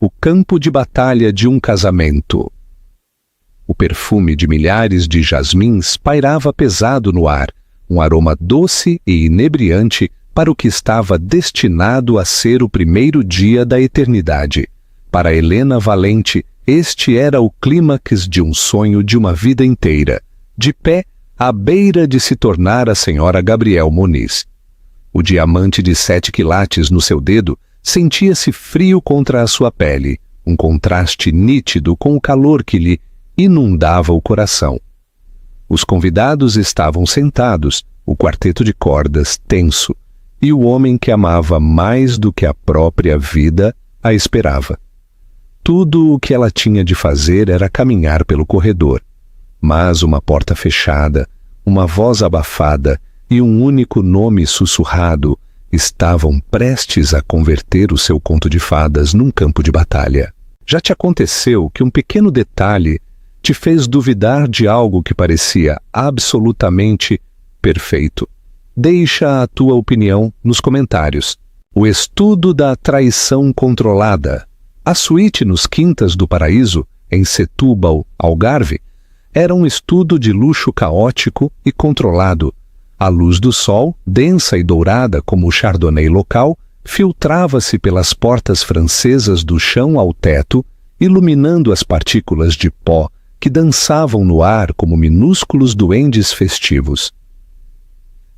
o campo de batalha de um casamento. O perfume de milhares de jasmins pairava pesado no ar, um aroma doce e inebriante para o que estava destinado a ser o primeiro dia da eternidade. Para Helena Valente, este era o clímax de um sonho de uma vida inteira, de pé à beira de se tornar a senhora Gabriel Moniz. O diamante de 7 quilates no seu dedo sentia-se frio contra a sua pele, um contraste nítido com o calor que lhe inundava o coração. Os convidados estavam sentados, o quarteto de cordas tenso, e o homem que amava mais do que a própria vida a esperava. Tudo o que ela tinha de fazer era caminhar pelo corredor, mas uma porta fechada, uma voz abafada e um único nome sussurrado estavam prestes a converter o seu conto de fadas num campo de batalha. Já te aconteceu que um pequeno detalhe te fez duvidar de algo que parecia absolutamente perfeito? Deixa a tua opinião nos comentários. O estudo da traição controlada. A suíte nos Quintas do Paraíso, em Setúbal, Algarve, era um estudo de luxo caótico e controlado. A luz do sol, densa e dourada como o chardonnay local, filtrava-se pelas portas francesas do chão ao teto, iluminando as partículas de pó que dançavam no ar como minúsculos duendes festivos.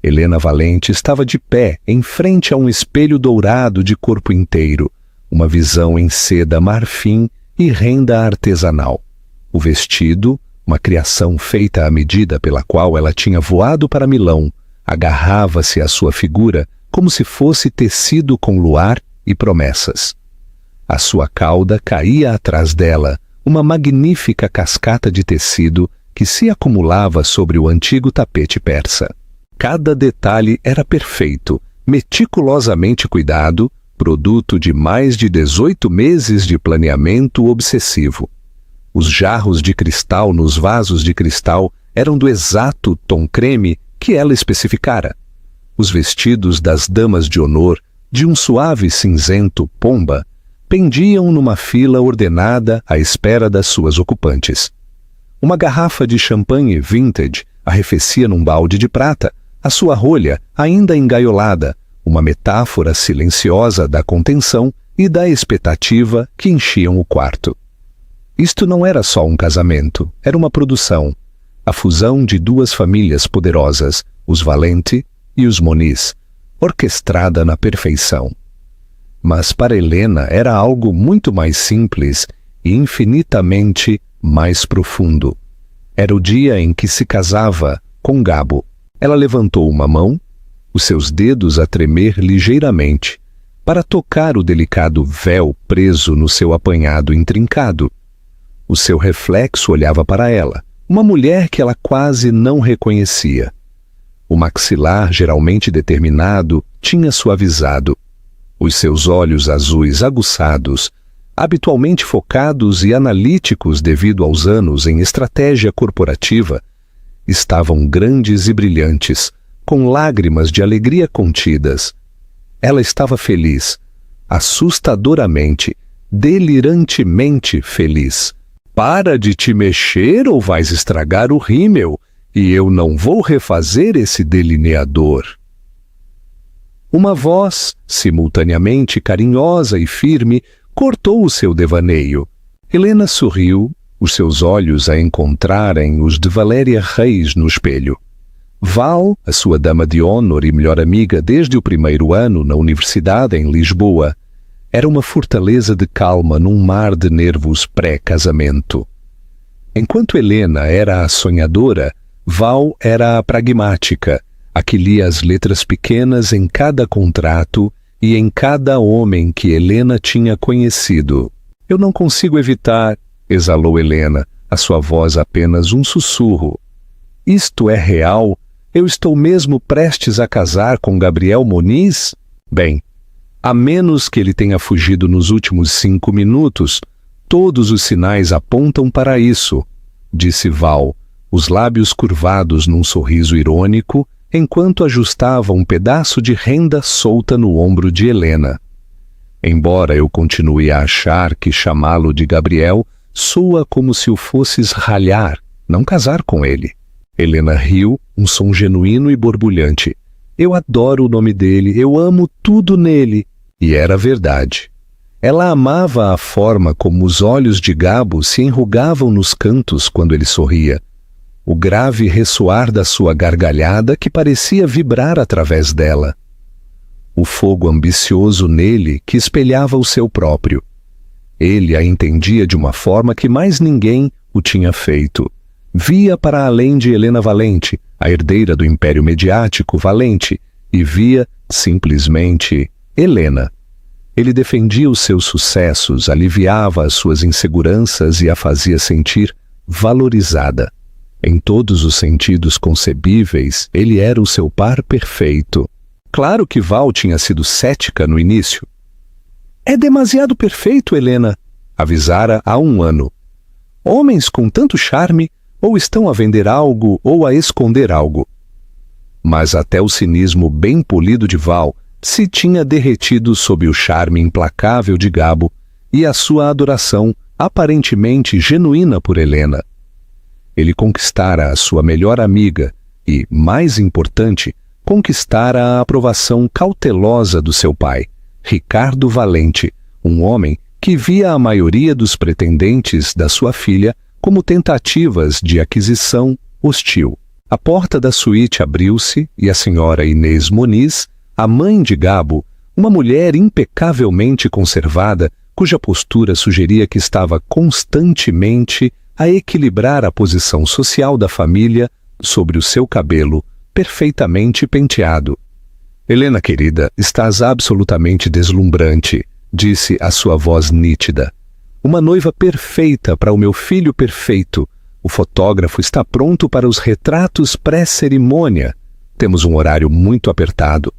Helena Valente estava de pé em frente a um espelho dourado de corpo inteiro, uma visão em seda marfim e renda artesanal. O vestido, uma criação feita à medida pela qual ela tinha voado para Milão, agarrava-se à sua figura como se fosse tecido com luar e promessas. A sua cauda caía atrás dela, uma magnífica cascata de tecido que se acumulava sobre o antigo tapete persa. Cada detalhe era perfeito, meticulosamente cuidado, produto de mais de 18 meses de planeamento obsessivo. Os jarros de cristal nos vasos de cristal eram do exato tom creme que ela especificara. Os vestidos das damas de honor, de um suave cinzento pomba, pendiam numa fila ordenada à espera das suas ocupantes. Uma garrafa de champanhe vintage arrefecia num balde de prata, a sua rolha ainda engaiolada, uma metáfora silenciosa da contenção e da expectativa que enchiam o quarto. Isto não era só um casamento, era uma produção, a fusão de duas famílias poderosas, os Valente e os Moniz, orquestrada na perfeição. Mas para Helena era algo muito mais simples e infinitamente mais profundo. Era o dia em que se casava com Gabo. Ela levantou uma mão, os seus dedos a tremer ligeiramente, para tocar o delicado véu preso no seu apanhado intrincado. O seu reflexo olhava para ela, uma mulher que ela quase não reconhecia. O maxilar, geralmente determinado, tinha suavizado. Os seus olhos azuis aguçados, habitualmente focados e analíticos devido aos anos em estratégia corporativa, estavam grandes e brilhantes, com lágrimas de alegria contidas. Ela estava feliz, assustadoramente, delirantemente feliz. Para de te mexer ou vais estragar o rímel, e eu não vou refazer esse delineador. Uma voz, simultaneamente carinhosa e firme, cortou o seu devaneio. Helena sorriu, os seus olhos a encontrarem os de Valéria Reis no espelho. Val, a sua dama de honor e melhor amiga desde o primeiro ano na universidade em Lisboa, era uma fortaleza de calma num mar de nervos pré-casamento. Enquanto Helena era a sonhadora, Val era a pragmática, a que lia as letras pequenas em cada contrato e em cada homem que Helena tinha conhecido. Eu não consigo evitar, exalou Helena, a sua voz apenas um sussurro. Isto é real? Eu estou mesmo prestes a casar com Gabriel Moniz? Bem, a menos que ele tenha fugido nos últimos 5 minutos, todos os sinais apontam para isso, disse Val, os lábios curvados num sorriso irônico, enquanto ajustava um pedaço de renda solta no ombro de Helena. Embora eu continue a achar que chamá-lo de Gabriel soa como se o fosses ralhar, não casar com ele. Helena riu, um som genuíno e borbulhante. Eu adoro o nome dele, eu amo tudo nele. E era verdade. Ela amava a forma como os olhos de Gabo se enrugavam nos cantos quando ele sorria. O grave ressoar da sua gargalhada que parecia vibrar através dela. O fogo ambicioso nele que espelhava o seu próprio. Ele a entendia de uma forma que mais ninguém o tinha feito. Via para além de Helena Valente, a herdeira do império mediático Valente, e via, simplesmente, Helena. Ele defendia os seus sucessos, aliviava as suas inseguranças e a fazia sentir valorizada. Em todos os sentidos concebíveis, ele era o seu par perfeito. Claro que Val tinha sido cética no início. É demasiado perfeito, Helena, avisara há 1 ano. Homens com tanto charme ou estão a vender algo ou a esconder algo. Mas até o cinismo bem polido de Val se tinha derretido sob o charme implacável de Gabo e a sua adoração aparentemente genuína por Helena. Ele conquistara a sua melhor amiga e, mais importante, conquistara a aprovação cautelosa do seu pai, Ricardo Valente, um homem que via a maioria dos pretendentes da sua filha como tentativas de aquisição hostil. A porta da suíte abriu-se e a senhora Inês Moniz, a mãe de Gabo, uma mulher impecavelmente conservada, cuja postura sugeria que estava constantemente a equilibrar a posição social da família sobre o seu cabelo, perfeitamente penteado. Helena, querida, estás absolutamente deslumbrante, disse a sua voz nítida. Uma noiva perfeita para o meu filho perfeito. O fotógrafo está pronto para os retratos pré-cerimônia. Temos um horário muito apertado.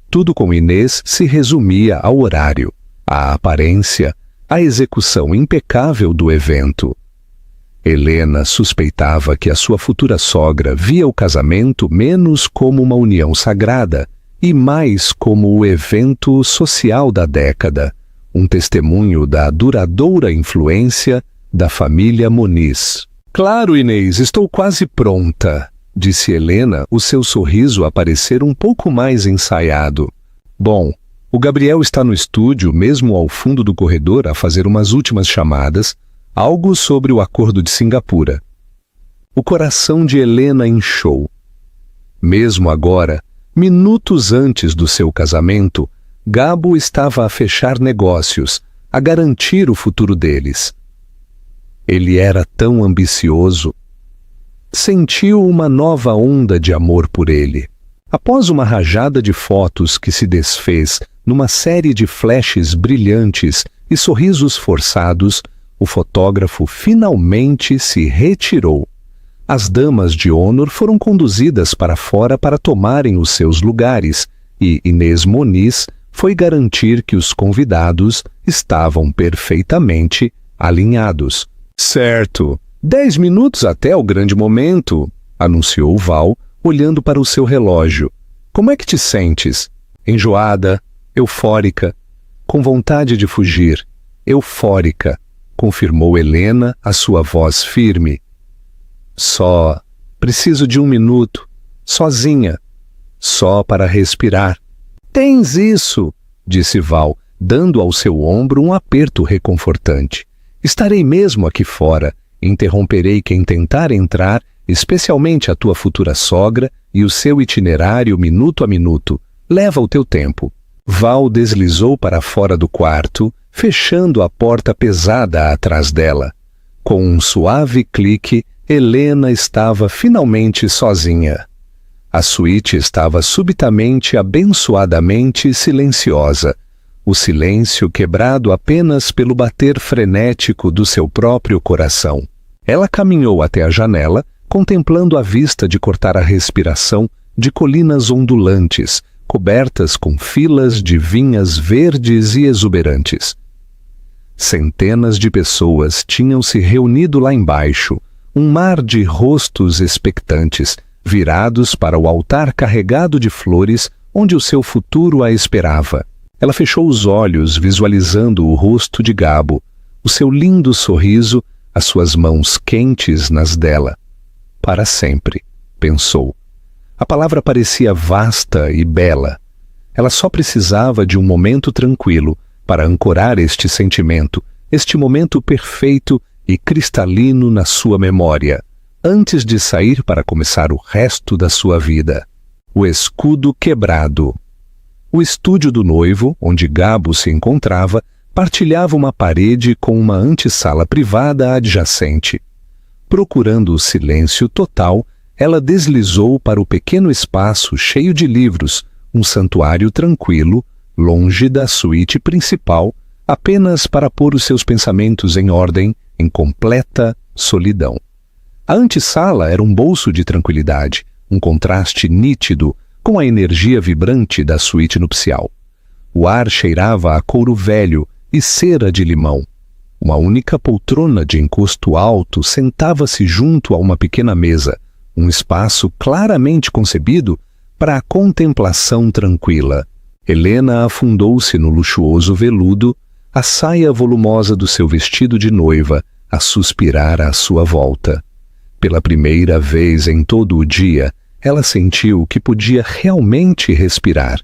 Tudo com Inês se resumia ao horário, à aparência, à execução impecável do evento. Helena suspeitava que a sua futura sogra via o casamento menos como uma união sagrada e mais como o evento social da década, um testemunho da duradoura influência da família Moniz. Claro, Inês, estou quase pronta, disse Helena, o seu sorriso a parecer um pouco mais ensaiado. Bom, o Gabriel está no estúdio, mesmo ao fundo do corredor, a fazer umas últimas chamadas, algo sobre o acordo de Singapura. O coração de Helena inchou. Mesmo agora, minutos antes do seu casamento, Gabo estava a fechar negócios, a garantir o futuro deles. Ele era tão ambicioso. Sentiu uma nova onda de amor por ele. Após uma rajada de fotos que se desfez numa série de flashes brilhantes e sorrisos forçados, o fotógrafo finalmente se retirou. As damas de honor foram conduzidas para fora para tomarem os seus lugares e Inês Moniz foi garantir que os convidados estavam perfeitamente alinhados. Certo, 10 minutos até o grande momento, anunciou Val, olhando para o seu relógio. Como é que te sentes? Enjoada, eufórica, com vontade de fugir. Eufórica, confirmou Helena, a sua voz firme. Só preciso de 1 minuto, sozinha, só para respirar. Tens isso, disse Val, dando ao seu ombro um aperto reconfortante. Estarei mesmo aqui fora, interromperei quem tentar entrar, especialmente a tua futura sogra, e o seu itinerário minuto a minuto. Leva o teu tempo. Val deslizou para fora do quarto, fechando a porta pesada atrás dela. Com um suave clique, Helena estava finalmente sozinha. A suíte estava subitamente, abençoadamente silenciosa, o silêncio quebrado apenas pelo bater frenético do seu próprio coração. Ela caminhou até a janela, contemplando a vista de cortar a respiração de colinas ondulantes, cobertas com filas de vinhas verdes e exuberantes. Centenas de pessoas tinham se reunido lá embaixo, um mar de rostos expectantes, virados para o altar carregado de flores onde o seu futuro a esperava. Ela fechou os olhos, visualizando o rosto de Gabo, o seu lindo sorriso, as suas mãos quentes nas dela. Para sempre, pensou. A palavra parecia vasta e bela. Ela só precisava de um momento tranquilo para ancorar este sentimento, este momento perfeito e cristalino na sua memória, antes de sair para começar o resto da sua vida. O escudo quebrado. O estúdio do noivo, onde Gabo se encontrava, partilhava uma parede com uma antessala privada adjacente. Procurando o silêncio total, ela deslizou para o pequeno espaço cheio de livros, um santuário tranquilo, longe da suíte principal, apenas para pôr os seus pensamentos em ordem, em completa solidão. A antessala era um bolso de tranquilidade, um contraste nítido com a energia vibrante da suíte nupcial. O ar cheirava a couro velho e cera de limão. Uma única poltrona de encosto alto sentava-se junto a uma pequena mesa, um espaço claramente concebido para a contemplação tranquila. Helena afundou-se no luxuoso veludo, a saia volumosa do seu vestido de noiva a suspirar à sua volta. Pela primeira vez em todo o dia, ela sentiu que podia realmente respirar.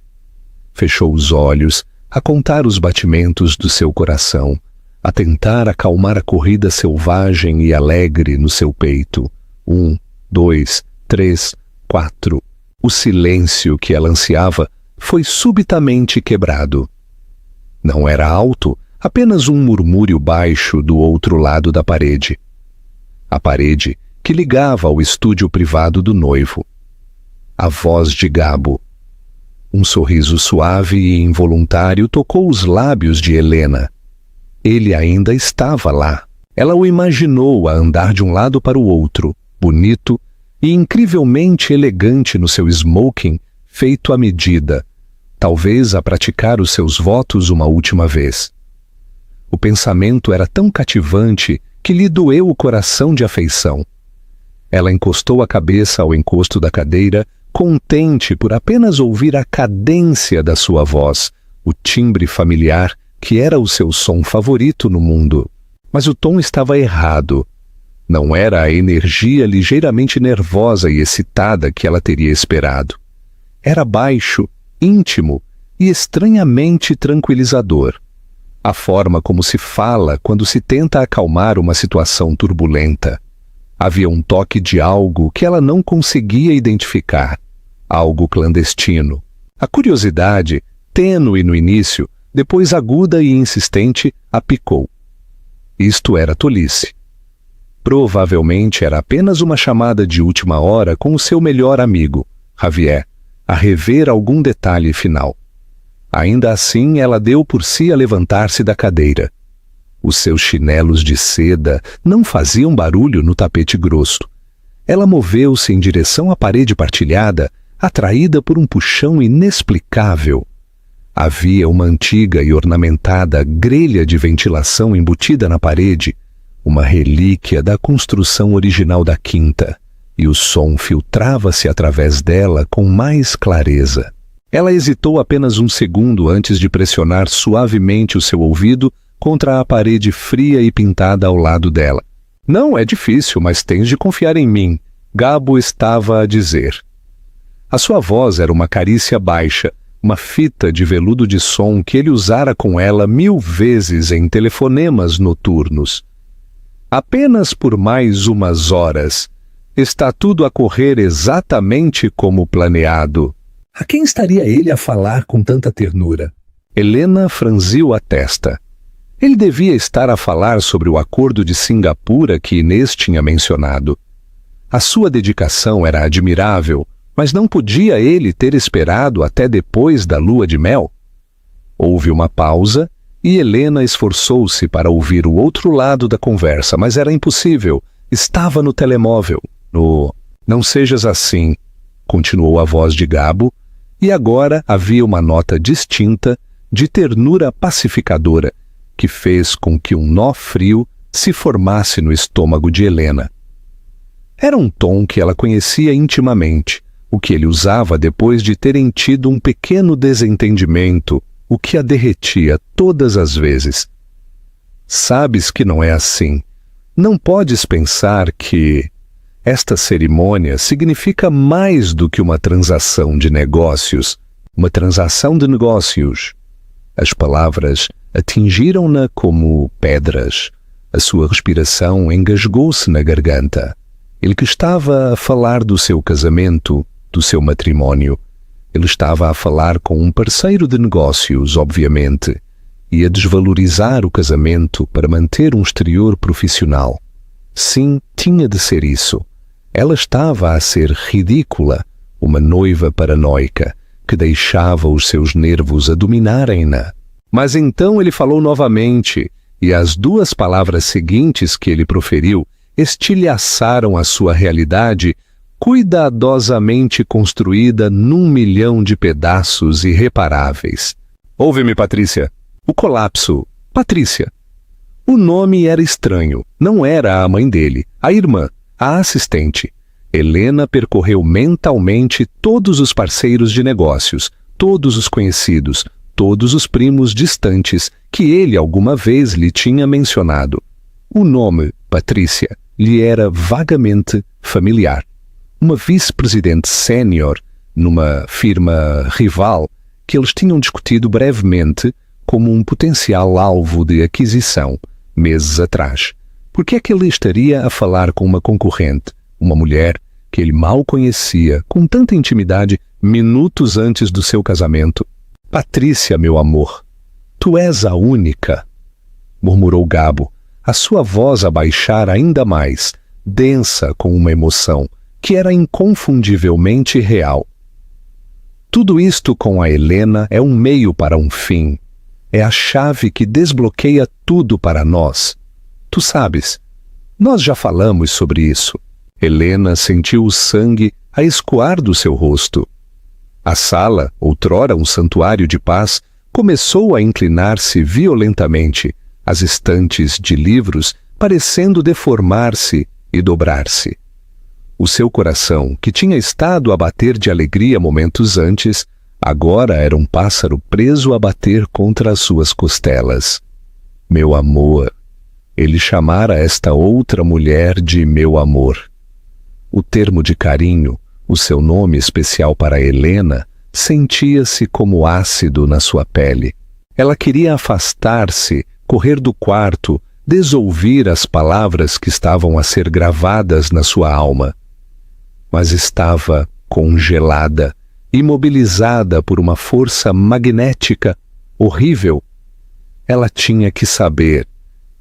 Fechou os olhos, a contar os batimentos do seu coração, a tentar acalmar a corrida selvagem e alegre no seu peito. 1, 2, 3, 4. O silêncio que ela ansiava foi subitamente quebrado. Não era alto, apenas um murmúrio baixo do outro lado da parede. A parede que ligava ao estúdio privado do noivo. A voz de Gabo. Um sorriso suave e involuntário tocou os lábios de Helena. Ele ainda estava lá. Ela o imaginou a andar de um lado para o outro, bonito e incrivelmente elegante no seu smoking feito à medida, talvez a praticar os seus votos uma última vez. O pensamento era tão cativante que lhe doeu o coração de afeição. Ela encostou a cabeça ao encosto da cadeira, contente por apenas ouvir a cadência da sua voz, o timbre familiar que era o seu som favorito no mundo. Mas o tom estava errado. Não era a energia ligeiramente nervosa e excitada que ela teria esperado. Era baixo, íntimo e estranhamente tranquilizador. A forma como se fala quando se tenta acalmar uma situação turbulenta. Havia um toque de algo que ela não conseguia identificar, algo clandestino. A curiosidade, tênue no início, depois aguda e insistente, a picou. Isto era tolice. Provavelmente era apenas uma chamada de última hora com o seu melhor amigo, Javier, a rever algum detalhe final. Ainda assim, ela deu por si a levantar-se da cadeira. Os seus chinelos de seda não faziam barulho no tapete grosso. Ela moveu-se em direção à parede partilhada, atraída por um puxão inexplicável. Havia uma antiga e ornamentada grelha de ventilação embutida na parede, uma relíquia da construção original da quinta, e o som filtrava-se através dela com mais clareza. Ela hesitou apenas um segundo antes de pressionar suavemente o seu ouvido contra a parede fria e pintada ao lado dela. Não é difícil, mas tens de confiar em mim, Gabo estava a dizer. A sua voz era uma carícia baixa, uma fita de veludo de som que ele usara com ela 1000 vezes em telefonemas noturnos. Apenas por mais umas horas. Está tudo a correr exatamente como planeado. A quem estaria ele a falar com tanta ternura? Helena franziu a testa. Ele devia estar a falar sobre o acordo de Singapura que Inês tinha mencionado. A sua dedicação era admirável, mas não podia ele ter esperado até depois da lua de mel? Houve uma pausa e Helena esforçou-se para ouvir o outro lado da conversa, mas era impossível. Estava no telemóvel. Não sejas assim, continuou a voz de Gabo, e agora havia uma nota distinta de ternura pacificadora que fez com que um nó frio se formasse no estômago de Helena. Era um tom que ela conhecia intimamente, o que ele usava depois de terem tido um pequeno desentendimento, o que a derretia todas as vezes. Sabes que não é assim. Não podes pensar que esta cerimônia significa mais do que uma transação de negócios. Uma transação de negócios. As palavras atingiram-na como pedras. A sua respiração engasgou-se na garganta. Ele que estava a falar do seu casamento, do seu matrimônio. Ele estava a falar com um parceiro de negócios, obviamente, e a desvalorizar o casamento para manter um exterior profissional. Sim, tinha de ser isso. Ela estava a ser ridícula, uma noiva paranoica, que deixava os seus nervos a dominarem-na. Mas então ele falou novamente, e as duas palavras seguintes que ele proferiu estilhaçaram a sua realidade cuidadosamente construída num milhão de pedaços irreparáveis. Ouve-me, Patrícia. O colapso. Patrícia. O nome era estranho. Não era a mãe dele, a irmã, a assistente. Helena percorreu mentalmente todos os parceiros de negócios, todos os conhecidos, todos os primos distantes que ele alguma vez lhe tinha mencionado. O nome, Patrícia, lhe era vagamente familiar. Uma vice-presidente sênior numa firma rival que eles tinham discutido brevemente como um potencial alvo de aquisição, meses atrás. Por que é que ele estaria a falar com uma concorrente, uma mulher que ele mal conhecia, com tanta intimidade, minutos antes do seu casamento? Patrícia, meu amor, tu és a única, murmurou Gabo, a sua voz a baixar ainda mais, densa com uma emoção que era inconfundivelmente real. Tudo isto com a Helena é um meio para um fim. É a chave que desbloqueia tudo para nós. Tu sabes, nós já falamos sobre isso. Helena sentiu o sangue a escoar do seu rosto. A sala, outrora um santuário de paz, começou a inclinar-se violentamente, as estantes de livros parecendo deformar-se e dobrar-se. O seu coração, que tinha estado a bater de alegria momentos antes, agora era um pássaro preso a bater contra as suas costelas. Meu amor. Ele chamara esta outra mulher de meu amor. O termo de carinho, o seu nome especial para Helena, sentia-se como ácido na sua pele. Ela queria afastar-se, correr do quarto, desouvir as palavras que estavam a ser gravadas na sua alma. Mas estava congelada, imobilizada por uma força magnética horrível. Ela tinha que saber,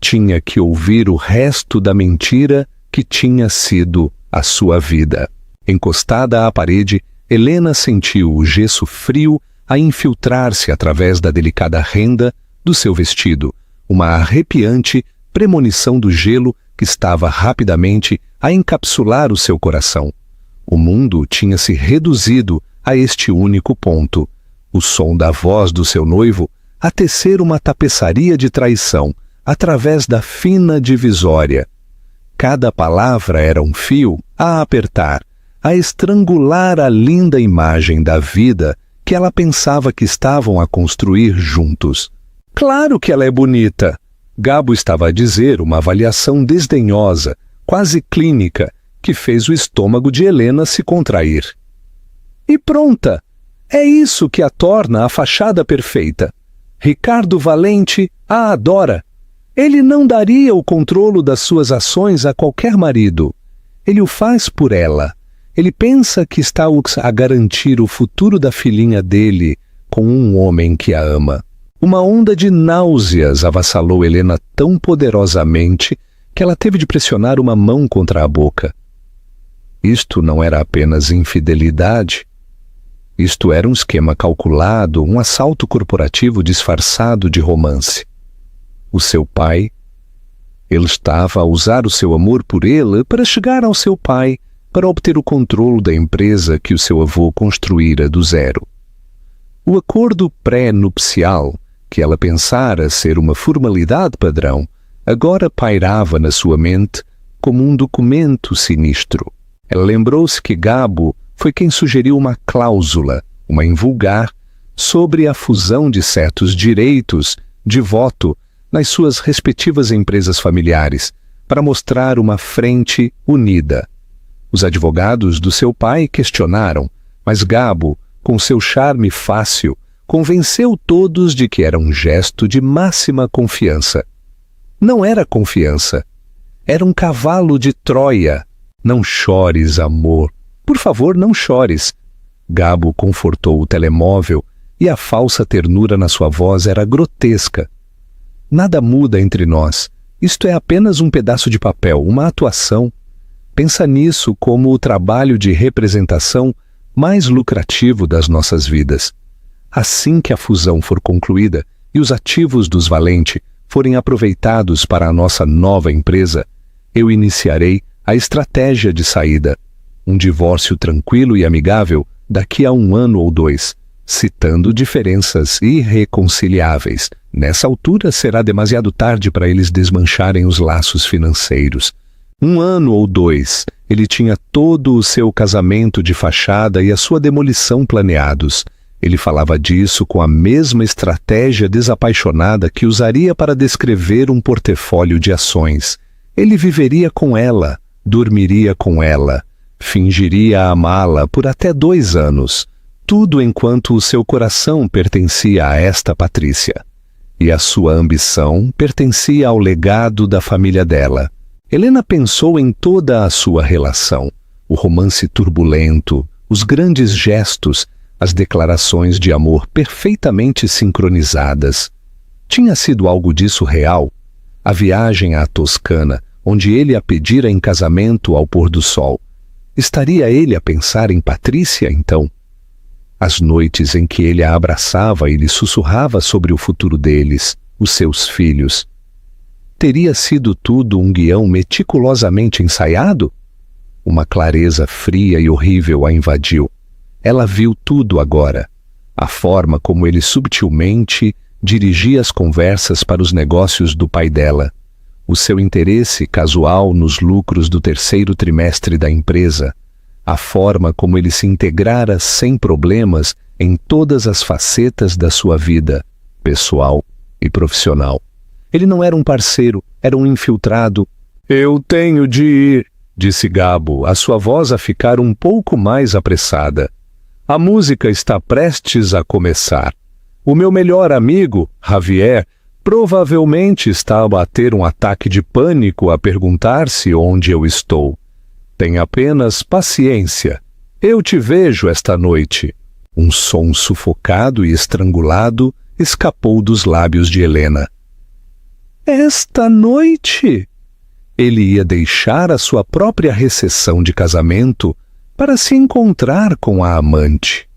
tinha que ouvir o resto da mentira que tinha sido a sua vida. Encostada à parede, Helena sentiu o gesso frio a infiltrar-se através da delicada renda do seu vestido, uma arrepiante premonição do gelo que estava rapidamente a encapsular o seu coração. O mundo tinha se reduzido a este único ponto, o som da voz do seu noivo a tecer uma tapeçaria de traição através da fina divisória. Cada palavra era um fio a apertar, a estrangular a linda imagem da vida que ela pensava que estavam a construir juntos. Claro que ela é bonita! Gabo estava a dizer uma avaliação desdenhosa, quase clínica, que fez o estômago de Helena se contrair. E pronta! É isso que a torna a fachada perfeita. Ricardo Valente a adora. Ele não daria o controle das suas ações a qualquer marido. Ele o faz por ela. Ele pensa que está a garantir o futuro da filhinha dele com um homem que a ama. Uma onda de náuseas avassalou Helena tão poderosamente que ela teve de pressionar uma mão contra a boca. Isto não era apenas infidelidade. Isto era um esquema calculado, um assalto corporativo disfarçado de romance. O seu pai, ele estava a usar o seu amor por ele para chegar ao seu pai, para obter o controle da empresa que o seu avô construíra do zero. O acordo pré-nupcial, que ela pensara ser uma formalidade padrão, agora pairava na sua mente como um documento sinistro. Ela lembrou-se que Gabo foi quem sugeriu uma cláusula, uma invulgar, sobre a fusão de certos direitos de voto nas suas respectivas empresas familiares, para mostrar uma frente unida. Os advogados do seu pai questionaram, mas Gabo, com seu charme fácil, convenceu todos de que era um gesto de máxima confiança. Não era confiança, era um cavalo de Troia. Não chores, amor. Por favor, não chores. Gabo confortou o telemóvel e a falsa ternura na sua voz era grotesca. Nada muda entre nós. Isto é apenas um pedaço de papel, uma atuação. Pensa nisso como o trabalho de representação mais lucrativo das nossas vidas. Assim que a fusão for concluída e os ativos dos Valente forem aproveitados para a nossa nova empresa, eu iniciarei a estratégia de saída. Um divórcio tranquilo e amigável daqui a 1 ano ou 2, citando diferenças irreconciliáveis. Nessa altura será demasiado tarde para eles desmancharem os laços financeiros. 1 ano ou 2, ele tinha todo o seu casamento de fachada e a sua demolição planeados. Ele falava disso com a mesma estratégia desapaixonada que usaria para descrever um portfólio de ações. Ele viveria com ela, dormiria com ela, fingiria amá-la por até 2 anos, tudo enquanto o seu coração pertencia a esta Patrícia. E a sua ambição pertencia ao legado da família dela. Helena pensou em toda a sua relação, o romance turbulento, os grandes gestos, as declarações de amor perfeitamente sincronizadas. Tinha sido algo disso real? A viagem à Toscana, onde ele a pedira em casamento ao pôr do sol. Estaria ele a pensar em Patrícia, então? As noites em que ele a abraçava e lhe sussurrava sobre o futuro deles, os seus filhos. Teria sido tudo um guião meticulosamente ensaiado? Uma clareza fria e horrível a invadiu. Ela viu tudo agora. A forma como ele subtilmente dirigia as conversas para os negócios do pai dela. O seu interesse casual nos lucros do 3º trimestre da empresa. A forma como ele se integrara sem problemas em todas as facetas da sua vida, pessoal e profissional. Ele não era um parceiro, era um infiltrado. "Eu tenho de ir", disse Gabo, a sua voz a ficar um pouco mais apressada. "A música está prestes a começar. O meu melhor amigo, Javier, provavelmente estava a ter um ataque de pânico a perguntar-se onde eu estou. Tenha apenas paciência. Eu te vejo esta noite." Um som sufocado e estrangulado escapou dos lábios de Helena. Esta noite? Ele ia deixar a sua própria recepção de casamento para se encontrar com a amante.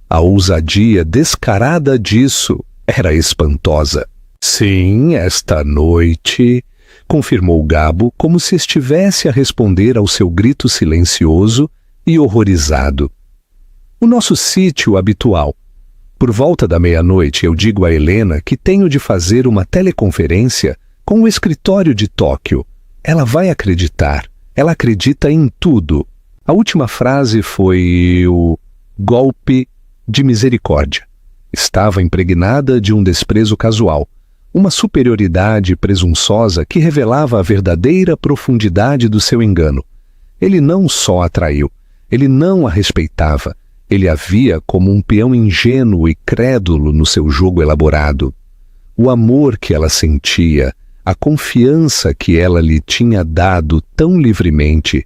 A ousadia descarada disso era espantosa. "Sim, esta noite", confirmou Gabo, como se estivesse a responder ao seu grito silencioso e horrorizado. "O nosso sítio habitual. Por volta da 00:30 eu digo a Helena que tenho de fazer uma teleconferência com o escritório de Tóquio. Ela vai acreditar. Ela acredita em tudo." A última frase foi o golpe de misericórdia. Estava impregnada de um desprezo casual, uma superioridade presunçosa que revelava a verdadeira profundidade do seu engano. Ele não só a traiu, ele não a respeitava, ele a via como um peão ingênuo e crédulo no seu jogo elaborado. O amor que ela sentia, a confiança que ela lhe tinha dado tão livremente,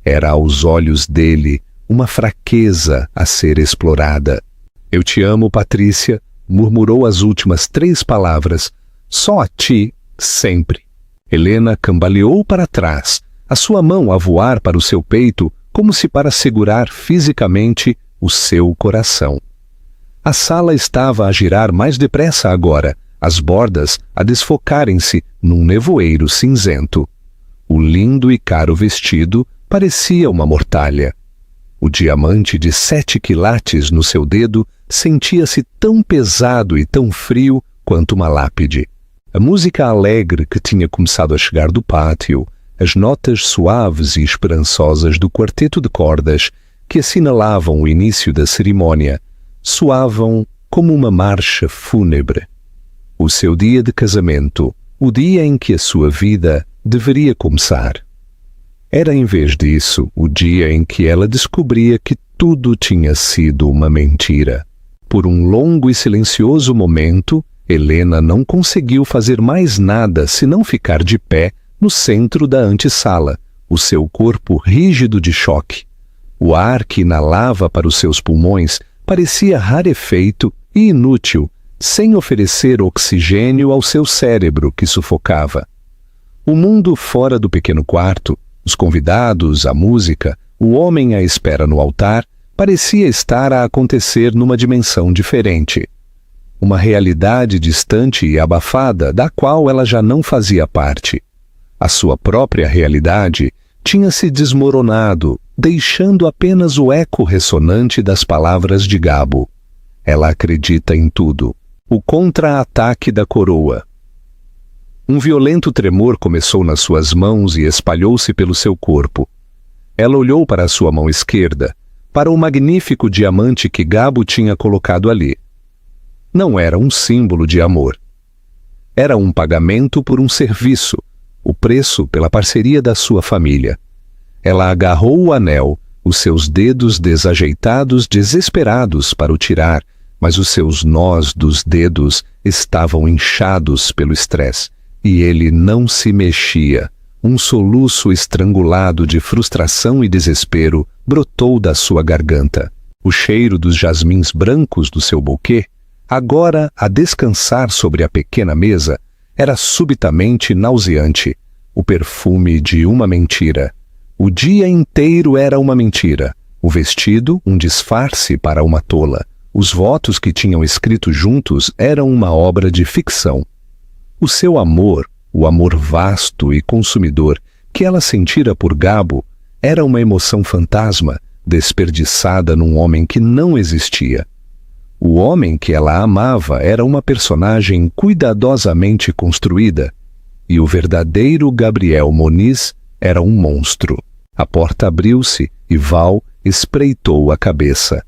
era aos olhos dele uma fraqueza a ser explorada. "Eu te amo, Patrícia", murmurou as últimas 3 palavras. "Só a ti, sempre." Helena cambaleou para trás, a sua mão a voar para o seu peito, como se para segurar fisicamente o seu coração. A sala estava a girar mais depressa agora, as bordas a desfocarem-se num nevoeiro cinzento. O lindo e caro vestido parecia uma mortalha. O diamante de 7 quilates no seu dedo sentia-se tão pesado e tão frio quanto uma lápide. A música alegre que tinha começado a chegar do pátio, as notas suaves e esperançosas do quarteto de cordas que assinalavam o início da cerimônia, soavam como uma marcha fúnebre. O seu dia de casamento, o dia em que a sua vida deveria começar. Era, em vez disso, o dia em que ela descobria que tudo tinha sido uma mentira. Por um longo e silencioso momento, Helena não conseguiu fazer mais nada senão ficar de pé no centro da antessala, o seu corpo rígido de choque. O ar que inalava para os seus pulmões parecia rarefeito e inútil, sem oferecer oxigênio ao seu cérebro que sufocava. O mundo fora do pequeno quarto, os convidados, a música, o homem à espera no altar, parecia estar a acontecer numa dimensão diferente. Uma realidade distante e abafada da qual ela já não fazia parte. A sua própria realidade tinha se desmoronado, deixando apenas o eco ressonante das palavras de Gabo. Ela acredita em tudo. O contra-ataque da coroa. Um violento tremor começou nas suas mãos e espalhou-se pelo seu corpo. Ela olhou para a sua mão esquerda, para o magnífico diamante que Gabo tinha colocado ali. Não era um símbolo de amor. Era um pagamento por um serviço, o preço pela parceria da sua família. Ela agarrou o anel, os seus dedos desajeitados, desesperados para o tirar, mas os seus nós dos dedos estavam inchados pelo estresse, e ele não se mexia. Um soluço estrangulado de frustração e desespero brotou da sua garganta. O cheiro dos jasmins brancos do seu buquê, agora a descansar sobre a pequena mesa, era subitamente nauseante. O perfume de uma mentira. O dia inteiro era uma mentira. O vestido, um disfarce para uma tola. Os votos que tinham escrito juntos eram uma obra de ficção. O seu amor, o amor vasto e consumidor que ela sentira por Gabo, era uma emoção fantasma, desperdiçada num homem que não existia. O homem que ela amava era uma personagem cuidadosamente construída, e o verdadeiro Gabriel Moniz era um monstro. A porta abriu-se e Val espreitou a cabeça.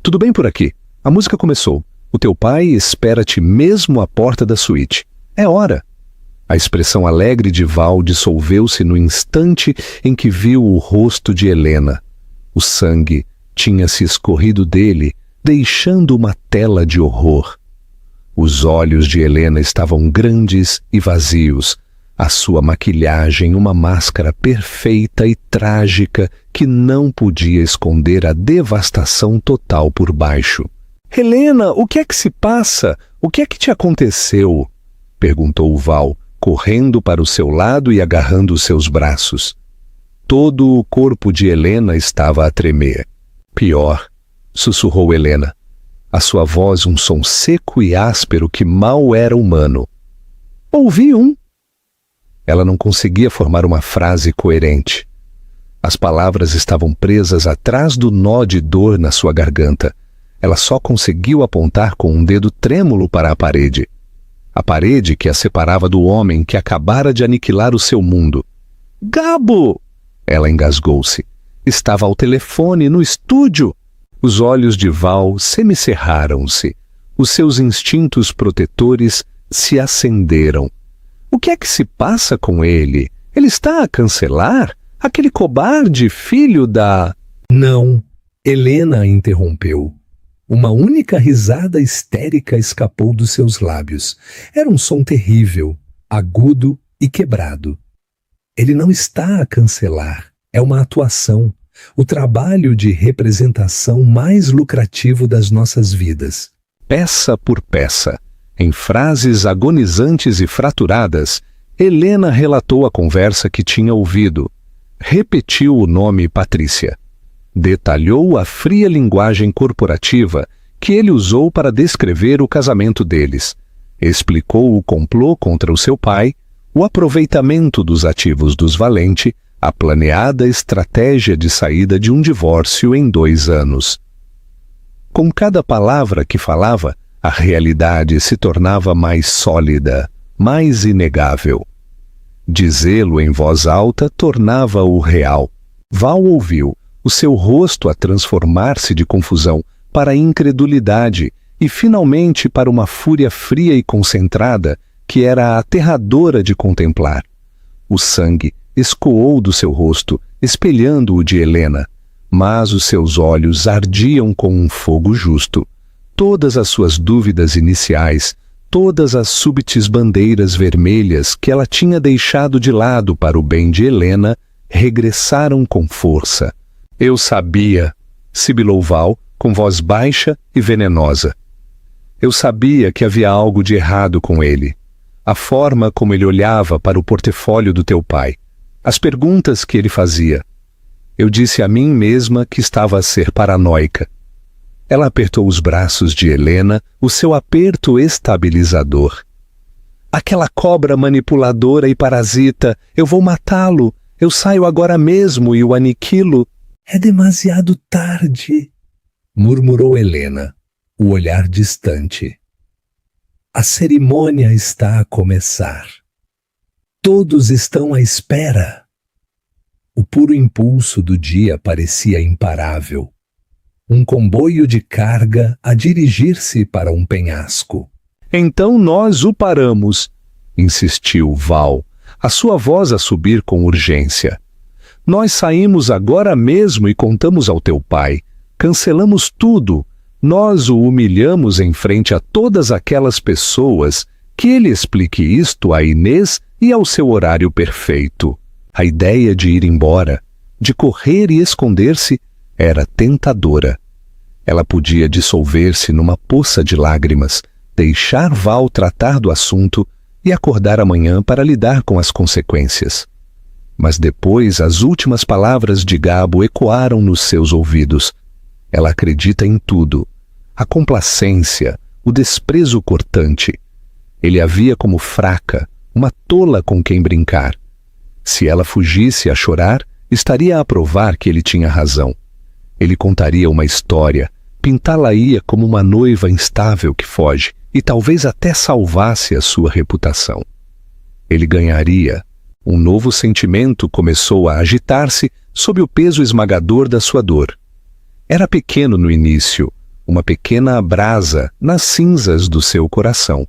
Tudo bem por aqui? A música começou. O teu pai espera-te mesmo à porta da suíte. É hora. A expressão alegre de Val dissolveu-se no instante em que viu o rosto de Helena. O sangue tinha se escorrido dele, deixando uma tela de horror. Os olhos de Helena estavam grandes e vazios, a sua maquilhagem uma máscara perfeita e trágica que não podia esconder a devastação total por baixo. Helena, o que é que se passa? O que é que te aconteceu? Perguntou Val, correndo para o seu lado e agarrando os seus braços. Todo o corpo de Helena estava a tremer. Pior, sussurrou Helena. A sua voz um som seco e áspero que mal era humano. Ouvi um. Ela não conseguia formar uma frase coerente. As palavras estavam presas atrás do nó de dor na sua garganta. Ela só conseguiu apontar com um dedo trêmulo para a parede. A parede que a separava do homem que acabara de aniquilar o seu mundo. Gabo! Ela engasgou-se. Estava ao telefone, no estúdio. Os olhos de Val semicerraram-se. Os seus instintos protetores se acenderam. O que é que se passa com ele? Ele está a cancelar? Aquele cobarde filho da... Não, Helena a interrompeu. Uma única risada histérica escapou dos seus lábios. Era um som terrível, agudo e quebrado. Ele não está a cancelar. É uma atuação, o trabalho de representação mais lucrativo das nossas vidas. Peça por peça, em frases agonizantes e fraturadas, Helena relatou a conversa que tinha ouvido. Repetiu o nome Patrícia. Detalhou a fria linguagem corporativa que ele usou para descrever o casamento deles. Explicou o complô contra o seu pai, o aproveitamento dos ativos dos Valente, a planeada estratégia de saída de um divórcio em 2 anos. Com cada palavra que falava, a realidade se tornava mais sólida, mais inegável. Dizê-lo em voz alta tornava-o real. Val ouviu, o seu rosto a transformar-se de confusão, para a incredulidade e, finalmente, para uma fúria fria e concentrada que era aterradora de contemplar. O sangue escoou do seu rosto, espelhando o de Helena, mas os seus olhos ardiam com um fogo justo. Todas as suas dúvidas iniciais, todas as súbitas bandeiras vermelhas que ela tinha deixado de lado para o bem de Helena, regressaram com força. Eu sabia, sibilou Val, com voz baixa e venenosa. Eu sabia que havia algo de errado com ele. A forma como ele olhava para o portfólio do teu pai. As perguntas que ele fazia. Eu disse a mim mesma que estava a ser paranoica. Ela apertou os braços de Helena, o seu aperto estabilizador. Aquela cobra manipuladora e parasita, eu vou matá-lo, eu saio agora mesmo e o aniquilo. É demasiado tarde, murmurou Helena, o olhar distante. A cerimônia está a começar. Todos estão à espera. O puro impulso do dia parecia imparável. Um comboio de carga a dirigir-se para um penhasco. Então nós o paramos, insistiu Val, a sua voz a subir com urgência. Nós saímos agora mesmo e contamos ao teu pai. Cancelamos tudo. Nós o humilhamos em frente a todas aquelas pessoas. Que ele explique isto a Inês e ao seu horário perfeito. A ideia de ir embora, de correr e esconder-se, era tentadora. Ela podia dissolver-se numa poça de lágrimas, deixar Val tratar do assunto e acordar amanhã para lidar com as consequências. Mas depois as últimas palavras de Gabo ecoaram nos seus ouvidos. Ela acredita em tudo. A complacência, o desprezo cortante. Ele a via como fraca, uma tola com quem brincar. Se ela fugisse a chorar, estaria a provar que ele tinha razão. Ele contaria uma história, pintá-la-ia como uma noiva instável que foge e talvez até salvasse a sua reputação. Ele ganharia. Um novo sentimento começou a agitar-se sob o peso esmagador da sua dor. Era pequeno no início, uma pequena brasa nas cinzas do seu coração.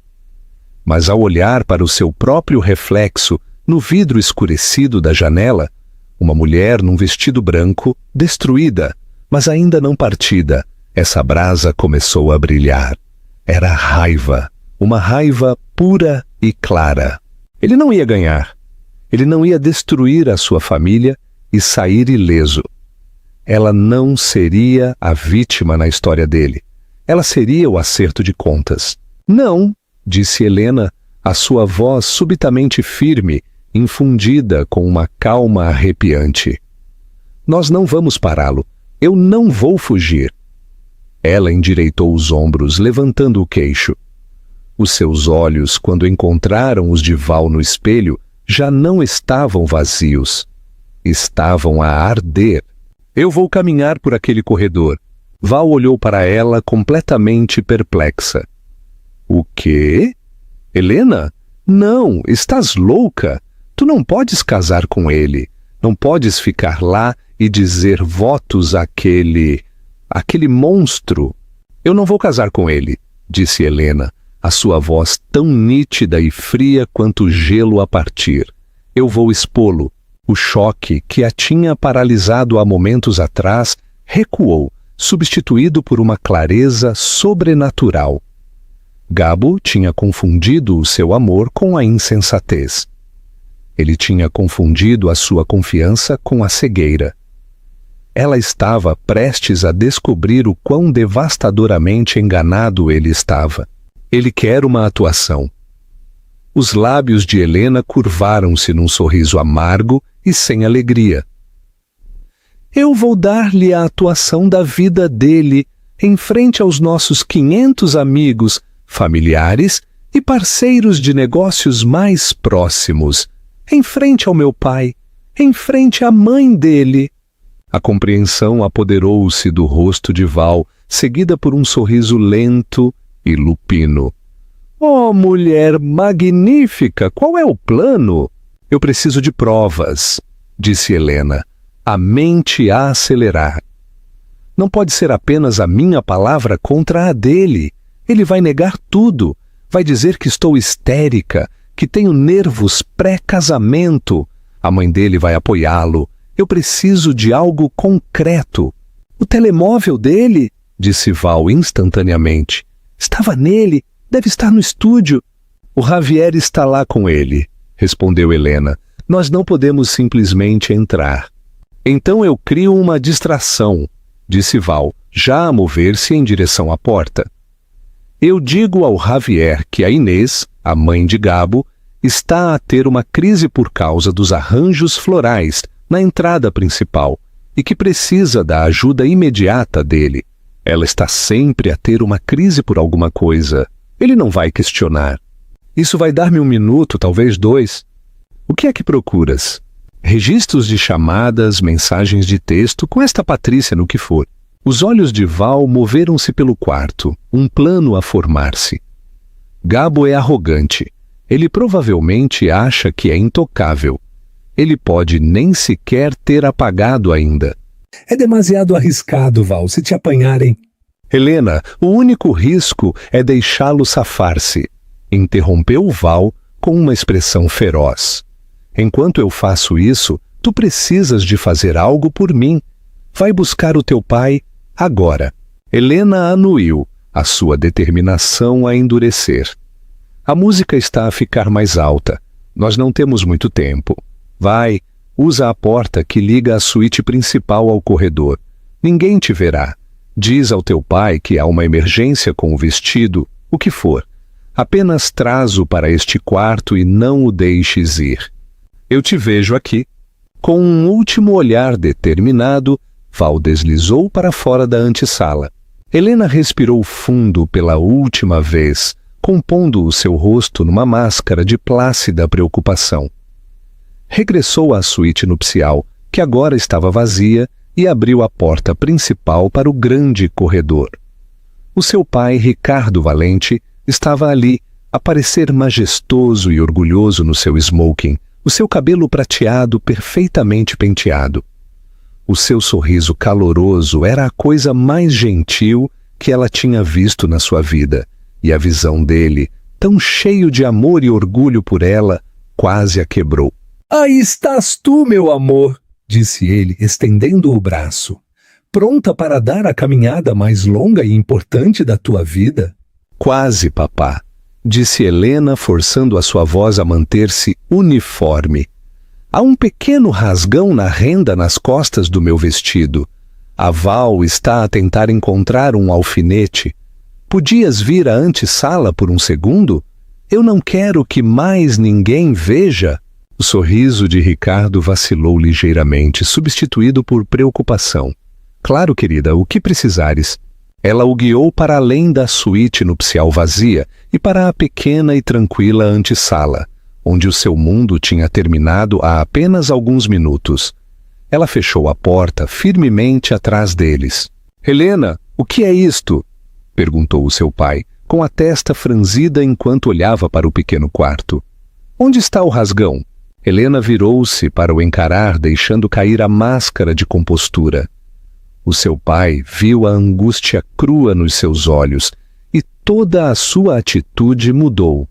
Mas ao olhar para o seu próprio reflexo no vidro escurecido da janela, uma mulher num vestido branco, destruída, mas ainda não partida, essa brasa começou a brilhar. Era raiva, uma raiva pura e clara. Ele não ia ganhar. Ele não ia destruir a sua família e sair ileso. Ela não seria a vítima na história dele. Ela seria o acerto de contas. Não, disse Helena, a sua voz subitamente firme, infundida com uma calma arrepiante. Nós não vamos pará-lo. Eu não vou fugir. Ela endireitou os ombros, levantando o queixo. Os seus olhos, quando encontraram os de Val no espelho, já não estavam vazios. Estavam a arder. Eu vou caminhar por aquele corredor. Val olhou para ela completamente perplexa. O quê? Helena? Não, estás louca. Tu não podes casar com ele. Não podes ficar lá e dizer votos àquele monstro. Eu não vou casar com ele, disse Helena, a sua voz tão nítida e fria quanto o gelo a partir. Eu vou expô-lo. O choque que a tinha paralisado há momentos atrás recuou, substituído por uma clareza sobrenatural. Gabo tinha confundido o seu amor com a insensatez. Ele tinha confundido a sua confiança com a cegueira. Ela estava prestes a descobrir o quão devastadoramente enganado ele estava. Ele quer uma atuação. Os lábios de Helena curvaram-se num sorriso amargo e sem alegria. Eu vou dar-lhe a atuação da vida dele, em frente aos nossos 500 amigos, familiares e parceiros de negócios mais próximos, em frente ao meu pai, em frente à mãe dele. A compreensão apoderou-se do rosto de Val, seguida por um sorriso lento e lupino. Oh, mulher magnífica, qual é o plano? Eu preciso de provas, disse Helena, a mente a acelerar. Não pode ser apenas a minha palavra contra a dele. Ele vai negar tudo. Vai dizer que estou histérica, que tenho nervos pré-casamento. A mãe dele vai apoiá-lo. Eu preciso de algo concreto. O telemóvel dele, disse Val instantaneamente. Estava nele, deve estar no estúdio. O Javier está lá com ele, respondeu Helena. Nós não podemos simplesmente entrar. Então eu crio uma distração, disse Val, já a mover-se em direção à porta. Eu digo ao Javier que a Inês, a mãe de Gabo, está a ter uma crise por causa dos arranjos florais na entrada principal e que precisa da ajuda imediata dele. Ela está sempre a ter uma crise por alguma coisa. Ele não vai questionar. Isso vai dar-me 1 minuto, talvez 2. O que é que procuras? Registros de chamadas, mensagens de texto, com esta Patrícia no que for. Os olhos de Val moveram-se pelo quarto, um plano a formar-se. Gabo é arrogante. Ele provavelmente acha que é intocável. Ele pode nem sequer ter apagado ainda. É demasiado arriscado, Val, se te apanharem. Helena, o único risco é deixá-lo safar-se. Interrompeu Val com uma expressão feroz. Enquanto eu faço isso, tu precisas de fazer algo por mim. Vai buscar o teu pai agora. Helena anuiu, a sua determinação a endurecer. A música está a ficar mais alta. Nós não temos muito tempo. Vai, usa a porta que liga a suíte principal ao corredor. Ninguém te verá. Diz ao teu pai que há uma emergência com o vestido, o que for. Apenas traz-o para este quarto e não o deixes ir. Eu te vejo aqui. Com um último olhar determinado, Val deslizou para fora da antessala. Helena respirou fundo pela última vez, compondo o seu rosto numa máscara de plácida preocupação. Regressou à suíte nupcial, que agora estava vazia, e abriu a porta principal para o grande corredor. O seu pai, Ricardo Valente, estava ali, a parecer majestoso e orgulhoso no seu smoking, o seu cabelo prateado perfeitamente penteado. O seu sorriso caloroso era a coisa mais gentil que ela tinha visto na sua vida, e a visão dele, tão cheio de amor e orgulho por ela, quase a quebrou. Aí estás tu, meu amor, disse ele, estendendo o braço. Pronta para dar a caminhada mais longa e importante da tua vida? Quase, papá, disse Helena, forçando a sua voz a manter-se uniforme. Há um pequeno rasgão na renda nas costas do meu vestido. A Val está a tentar encontrar um alfinete. Podias vir à antessala por um segundo? Eu não quero que mais ninguém veja. O sorriso de Ricardo vacilou ligeiramente, substituído por preocupação. Claro, querida, o que precisares. Ela o guiou para além da suíte nupcial vazia e para a pequena e tranquila antessala, onde o seu mundo tinha terminado há apenas alguns minutos. Ela fechou a porta firmemente atrás deles. Helena, o que é isto? Perguntou o seu pai, com a testa franzida enquanto olhava para o pequeno quarto. Onde está o rasgão? Helena virou-se para o encarar, deixando cair a máscara de compostura. O seu pai viu a angústia crua nos seus olhos e toda a sua atitude mudou.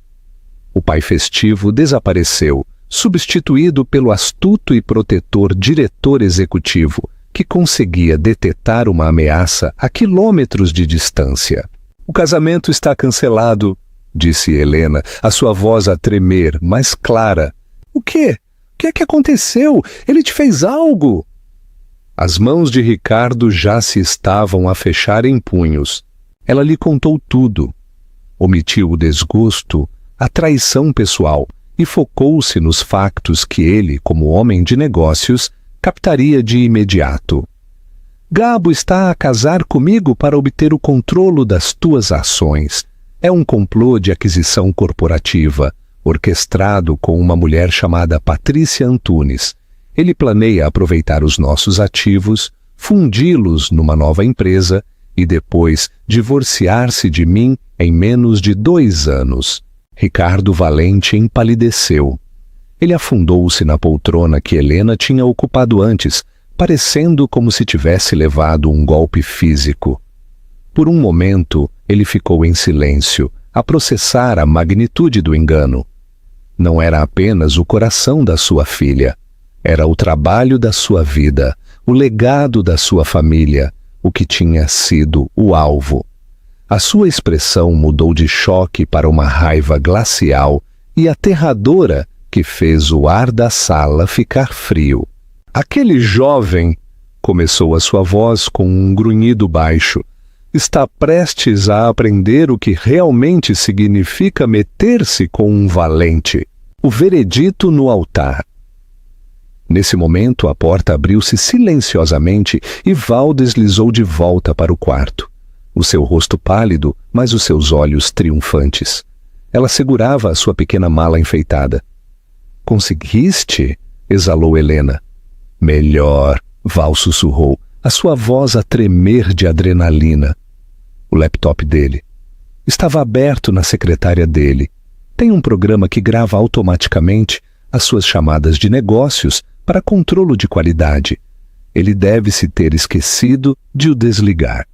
O pai festivo desapareceu, substituído pelo astuto e protetor diretor executivo, que conseguia detectar uma ameaça a quilômetros de distância. O casamento está cancelado, disse Helena, a sua voz a tremer, mais clara. O quê? O que é que aconteceu? Ele te fez algo? As mãos de Ricardo já se estavam a fechar em punhos. Ela lhe contou tudo. Omitiu o desgosto, a traição pessoal e focou-se nos factos que ele, como homem de negócios, captaria de imediato. Gabo está a casar comigo para obter o controle das tuas ações. É um complô de aquisição corporativa, orquestrado com uma mulher chamada Patrícia Antunes. Ele planeia aproveitar os nossos ativos, fundi-los numa nova empresa e depois divorciar-se de mim em menos de 2 anos. Ricardo Valente empalideceu. Ele afundou-se na poltrona que Helena tinha ocupado antes, parecendo como se tivesse levado um golpe físico. Por um momento, ele ficou em silêncio, a processar a magnitude do engano. Não era apenas o coração da sua filha, era o trabalho da sua vida, o legado da sua família, o que tinha sido o alvo. A sua expressão mudou de choque para uma raiva glacial e aterradora que fez o ar da sala ficar frio. Aquele jovem, começou a sua voz com um grunhido baixo, está prestes a aprender o que realmente significa meter-se com um valente. O veredito no altar. Nesse momento, a porta abriu-se silenciosamente e Val deslizou de volta para o quarto. O seu rosto pálido, mas os seus olhos triunfantes. Ela segurava a sua pequena mala enfeitada. "Conseguiste?" exalou Helena. "Melhor", Val sussurrou, a sua voz a tremer de adrenalina. O laptop dele. Estava aberto na secretária dele. Tem um programa que grava automaticamente as suas chamadas de negócios para controlo de qualidade. Ele deve-se ter esquecido de o desligar.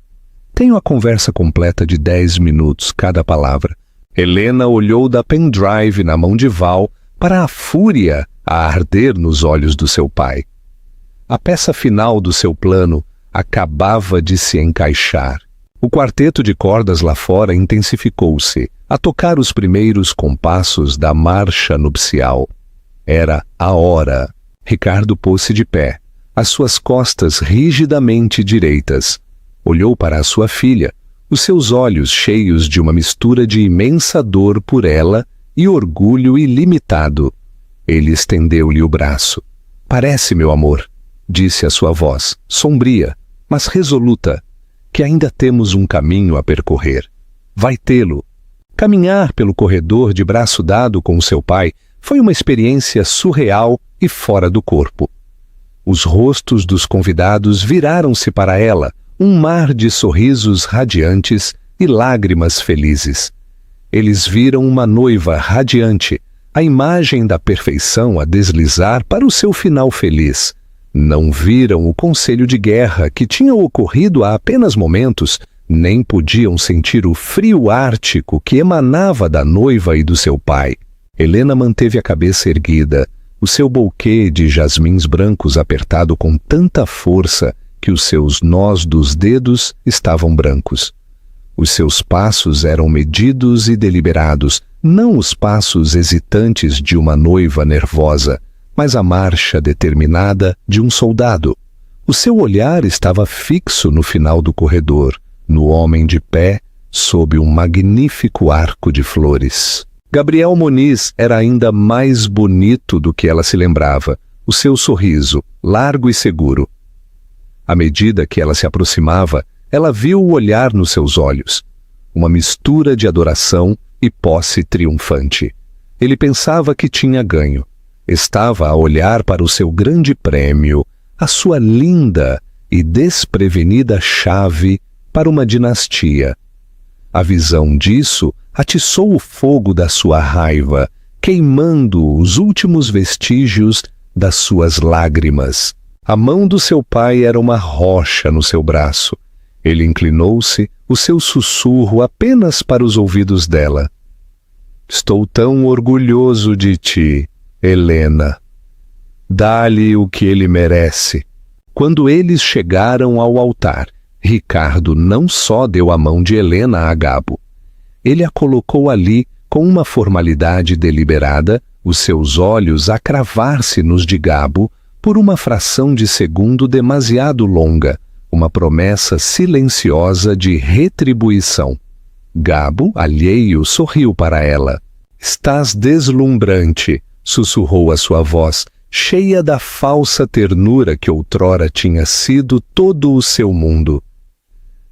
Tenho a conversa completa de 10 minutos cada palavra. Helena olhou da pendrive na mão de Val para a fúria a arder nos olhos do seu pai. A peça final do seu plano acabava de se encaixar. O quarteto de cordas lá fora intensificou-se, a tocar os primeiros compassos da marcha nupcial. Era a hora. Ricardo pôs-se de pé, as suas costas rigidamente direitas. Olhou para a sua filha, os seus olhos cheios de uma mistura de imensa dor por ela e orgulho ilimitado. Ele estendeu-lhe o braço. "Parece, meu amor", disse a sua voz, sombria, mas resoluta, "que ainda temos um caminho a percorrer. Vai tê-lo." Caminhar pelo corredor de braço dado com seu pai foi uma experiência surreal e fora do corpo. Os rostos dos convidados viraram-se para ela, um mar de sorrisos radiantes e lágrimas felizes. Eles viram uma noiva radiante, a imagem da perfeição a deslizar para o seu final feliz. Não viram o conselho de guerra que tinha ocorrido há apenas momentos, nem podiam sentir o frio ártico que emanava da noiva e do seu pai. Helena manteve a cabeça erguida, o seu buquê de jasmins brancos apertado com tanta força que os seus nós dos dedos estavam brancos. Os seus passos eram medidos e deliberados, não os passos hesitantes de uma noiva nervosa, mas a marcha determinada de um soldado. O seu olhar estava fixo no final do corredor, no homem de pé, sob um magnífico arco de flores. Gabriel Moniz era ainda mais bonito do que ela se lembrava, o seu sorriso, largo e seguro. À medida que ela se aproximava, ela viu o olhar nos seus olhos, uma mistura de adoração e posse triunfante. Ele pensava que tinha ganho. Estava a olhar para o seu grande prêmio, a sua linda e desprevenida chave para uma dinastia. A visão disso atiçou o fogo da sua raiva, queimando os últimos vestígios das suas lágrimas. A mão do seu pai era uma rocha no seu braço. Ele inclinou-se, o seu sussurro apenas para os ouvidos dela. "Estou tão orgulhoso de ti, Helena. Dá-lhe o que ele merece." Quando eles chegaram ao altar, Ricardo não só deu a mão de Helena a Gabo. Ele a colocou ali com uma formalidade deliberada, os seus olhos a cravar-se nos de Gabo por uma fração de segundo demasiado longa, uma promessa silenciosa de retribuição. Gabo, alheio, sorriu para ela. "Estás deslumbrante", sussurrou a sua voz, cheia da falsa ternura que outrora tinha sido todo o seu mundo.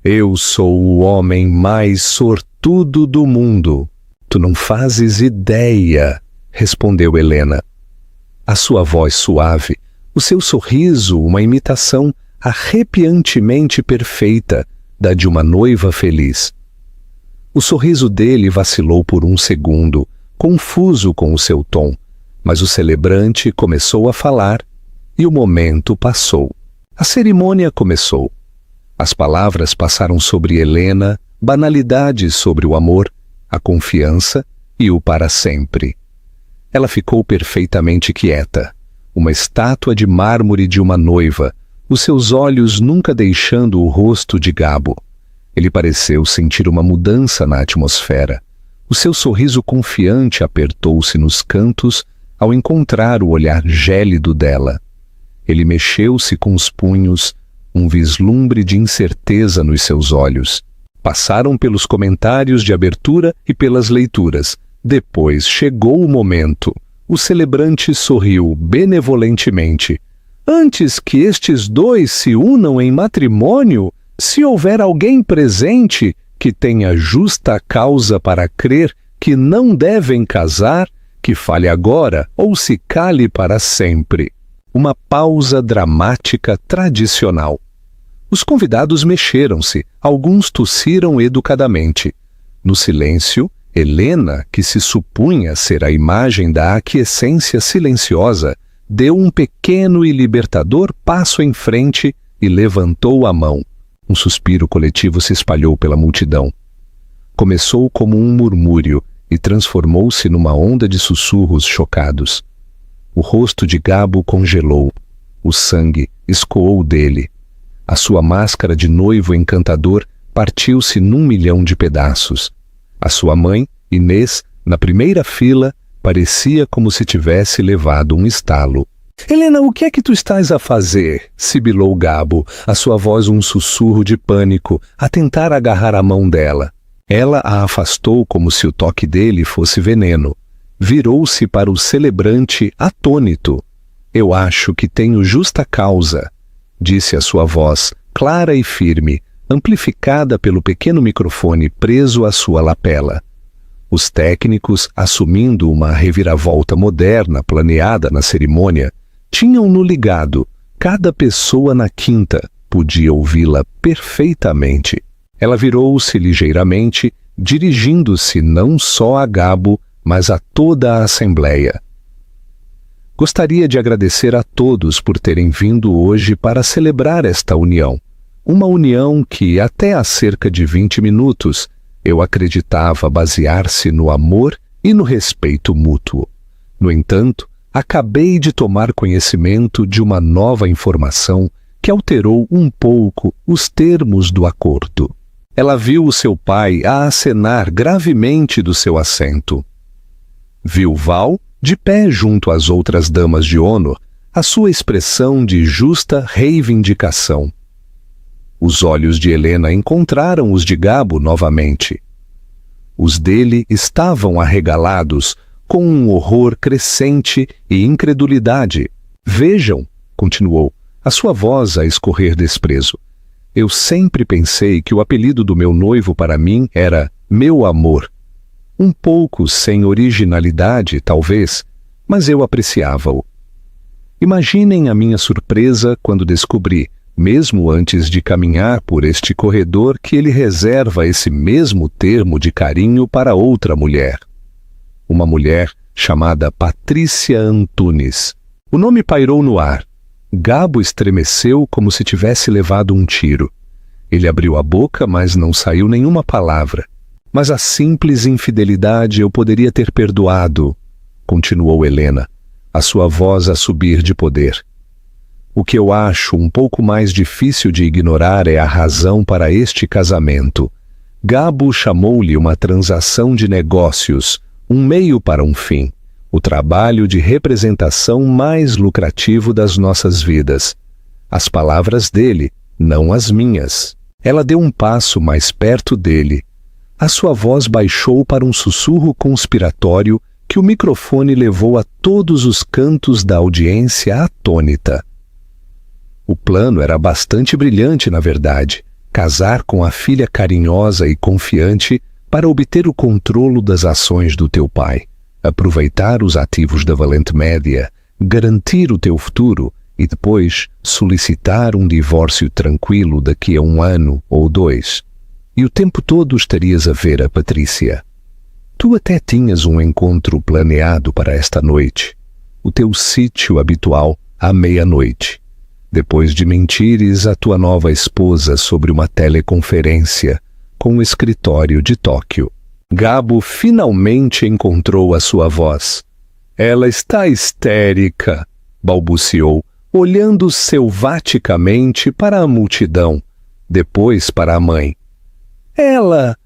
"Eu sou o homem mais sortudo do mundo." "Tu não fazes ideia", respondeu Helena. A sua voz suave, o seu sorriso uma imitação arrepiantemente perfeita da de uma noiva feliz. O sorriso dele vacilou por um segundo, confuso com o seu tom, mas o celebrante começou a falar e o momento passou. A cerimônia começou. As palavras passaram sobre Helena, banalidades sobre o amor, a confiança e o para sempre. Ela ficou perfeitamente quieta, uma estátua de mármore de uma noiva, os seus olhos nunca deixando o rosto de Gabo. Ele pareceu sentir uma mudança na atmosfera. O seu sorriso confiante apertou-se nos cantos ao encontrar o olhar gélido dela. Ele mexeu-se com os punhos, um vislumbre de incerteza nos seus olhos. Passaram pelos comentários de abertura e pelas leituras. Depois chegou o momento. O celebrante sorriu benevolentemente. Antes que estes dois se unam em matrimônio, se houver alguém presente que tenha justa causa para crer que não devem casar, que fale agora ou se cale para sempre. Uma pausa dramática tradicional. Os convidados mexeram-se, alguns tossiram educadamente. No silêncio, Helena, que se supunha ser a imagem da aquiescência silenciosa, deu um pequeno e libertador passo em frente e levantou a mão. Um suspiro coletivo se espalhou pela multidão. Começou como um murmúrio e transformou-se numa onda de sussurros chocados. O rosto de Gabo congelou. O sangue escoou dele. A sua máscara de noivo encantador partiu-se num milhão de pedaços. A sua mãe, Inês, na primeira fila, parecia como se tivesse levado um estalo. «Helena, o que é que tu estás a fazer?» sibilou Gabo, a sua voz um sussurro de pânico, a tentar agarrar a mão dela. Ela a afastou como se o toque dele fosse veneno. Virou-se para o celebrante atônito. «Eu acho que tenho justa causa», disse a sua voz, clara e firme, amplificada pelo pequeno microfone preso à sua lapela. Os técnicos, assumindo uma reviravolta moderna planeada na cerimônia, tinham-no ligado. Cada pessoa na quinta podia ouvi-la perfeitamente. Ela virou-se ligeiramente, dirigindo-se não só a Gabo, mas a toda a Assembleia. Gostaria de agradecer a todos por terem vindo hoje para celebrar esta união. Uma união que, até há cerca de 20 minutos, eu acreditava basear-se no amor e no respeito mútuo. No entanto, acabei de tomar conhecimento de uma nova informação que alterou um pouco os termos do acordo. Ela viu o seu pai a acenar gravemente do seu assento. Viu Val, de pé junto às outras damas de honor, a sua expressão de justa reivindicação. Os olhos de Helena encontraram os de Gabo novamente. Os dele estavam arregalados, com um horror crescente e incredulidade. «Vejam», continuou, a sua voz a escorrer desprezo. «Eu sempre pensei que o apelido do meu noivo para mim era meu amor. Um pouco sem originalidade, talvez, mas eu apreciava-o. Imaginem a minha surpresa quando descobri, mesmo antes de caminhar por este corredor, que ele reserva esse mesmo termo de carinho para outra mulher. Uma mulher chamada Patrícia Antunes. O nome pairou no ar. Gabo estremeceu como se tivesse levado um tiro. Ele abriu a boca, mas não saiu nenhuma palavra. Mas a simples infidelidade eu poderia ter perdoado, continuou Helena, a sua voz a subir de poder. O que eu acho um pouco mais difícil de ignorar é a razão para este casamento. Gabo chamou-lhe uma transação de negócios, um meio para um fim, o trabalho de representação mais lucrativo das nossas vidas. As palavras dele, não as minhas. Ela deu um passo mais perto dele. A sua voz baixou para um sussurro conspiratório que o microfone levou a todos os cantos da audiência atônita. O plano era bastante brilhante, na verdade. Casar com a filha carinhosa e confiante para obter o controlo das ações do teu pai, aproveitar os ativos da Valente Média, garantir o teu futuro e depois solicitar um divórcio tranquilo daqui a 1 ano ou 2. E o tempo todo estarias a ver a Patrícia. Tu até tinhas um encontro planeado para esta noite, o teu sítio habitual à meia-noite. depois de mentires à tua nova esposa sobre uma teleconferência com o escritório de Tóquio. Gabo finalmente encontrou a sua voz. Ela está histérica, balbuciou, olhando selvaticamente para a multidão, depois para a mãe. Ela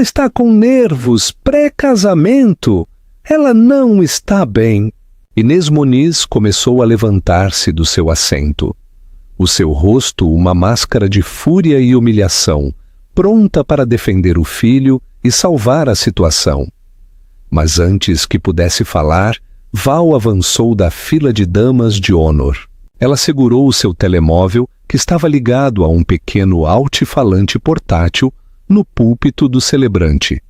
está com nervos pré-casamento. Ela não está bem. Inês Moniz começou a levantar-se do seu assento. O seu rosto uma máscara de fúria e humilhação, pronta para defender o filho e salvar a situação. Mas antes que pudesse falar, Val avançou da fila de damas de honor. Ela segurou o seu telemóvel, que estava ligado a um pequeno altifalante portátil, no púlpito do celebrante.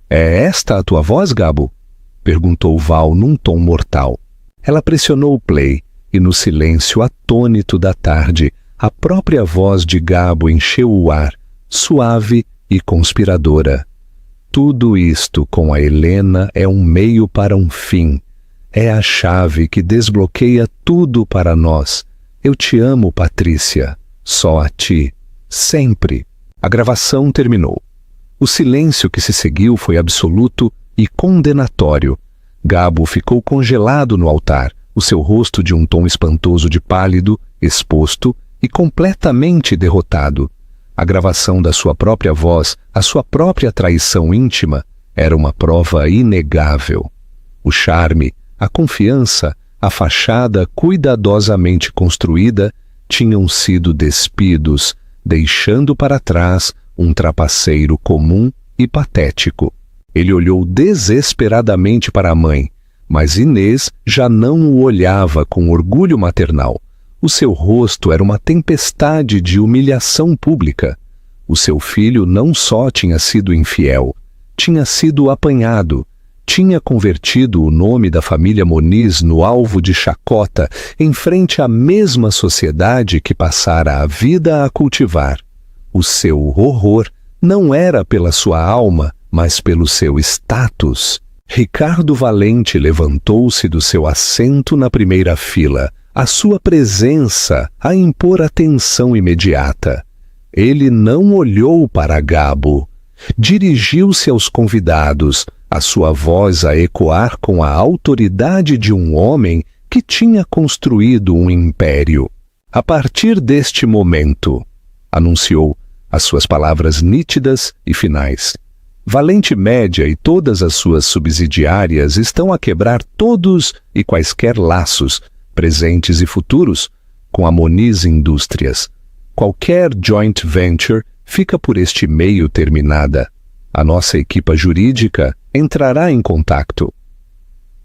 É esta a tua voz, Gabo? Perguntou Val num tom mortal. Ela pressionou o play e no silêncio atônito da tarde, a própria voz de Gabo encheu o ar, suave e conspiradora. Tudo isto com a Helena é um meio para um fim. É a chave que desbloqueia tudo para nós. Eu te amo, Patrícia. Só a ti. Sempre. A gravação terminou. O silêncio que se seguiu foi absoluto e condenatório. Gabo ficou congelado no altar, o seu rosto de um tom espantoso de pálido, exposto e completamente derrotado. A gravação da sua própria voz, a sua própria traição íntima, era uma prova inegável. O charme, a confiança, a fachada cuidadosamente construída tinham sido despidos, deixando para trás um trapaceiro comum e patético. Ele olhou desesperadamente para a mãe, mas Inês já não o olhava com orgulho maternal. O seu rosto era uma tempestade de humilhação pública. O seu filho não só tinha sido infiel, tinha sido apanhado, tinha convertido o nome da família Moniz no alvo de chacota em frente à mesma sociedade que passara a vida a cultivar. O seu horror não era pela sua alma, mas pelo seu status. Ricardo Valente levantou-se do seu assento na primeira fila, a sua presença a impor atenção imediata. Ele não olhou para Gabo. Dirigiu-se aos convidados, a sua voz a ecoar com a autoridade de um homem que tinha construído um império. A partir deste momento, anunciou, as suas palavras nítidas e finais. Valente Média e todas as suas subsidiárias estão a quebrar todos e quaisquer laços, presentes e futuros, com a Moniz Indústrias. Qualquer joint venture fica por este meio terminada. A nossa equipa jurídica entrará em contato.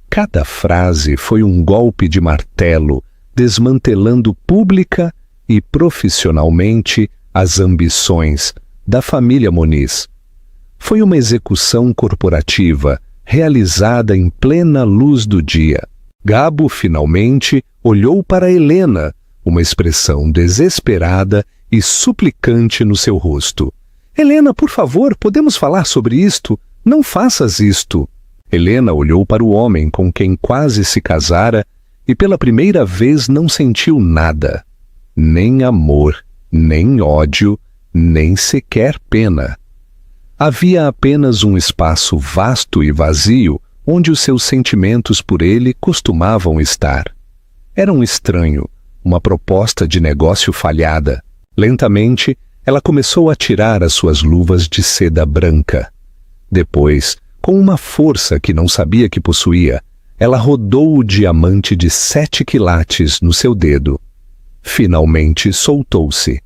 Cada frase foi um golpe de martelo, desmantelando pública e profissionalmente as ambições da família Moniz. Foi uma execução corporativa, realizada em plena luz do dia. Gabo finalmente olhou para Helena, uma expressão desesperada e suplicante no seu rosto. Helena, por favor, podemos falar sobre isto? Não faças isto. Helena olhou para o homem com quem quase se casara e pela primeira vez não sentiu nada. Nem amor, nem ódio, nem sequer pena. Havia apenas um espaço vasto e vazio onde os seus sentimentos por ele costumavam estar. Era um estranho, uma proposta de negócio falhada. Lentamente, ela começou a tirar as suas luvas de seda branca. Depois, com uma força que não sabia que possuía, ela rodou o diamante de 7 quilates no seu dedo. Finalmente soltou-se.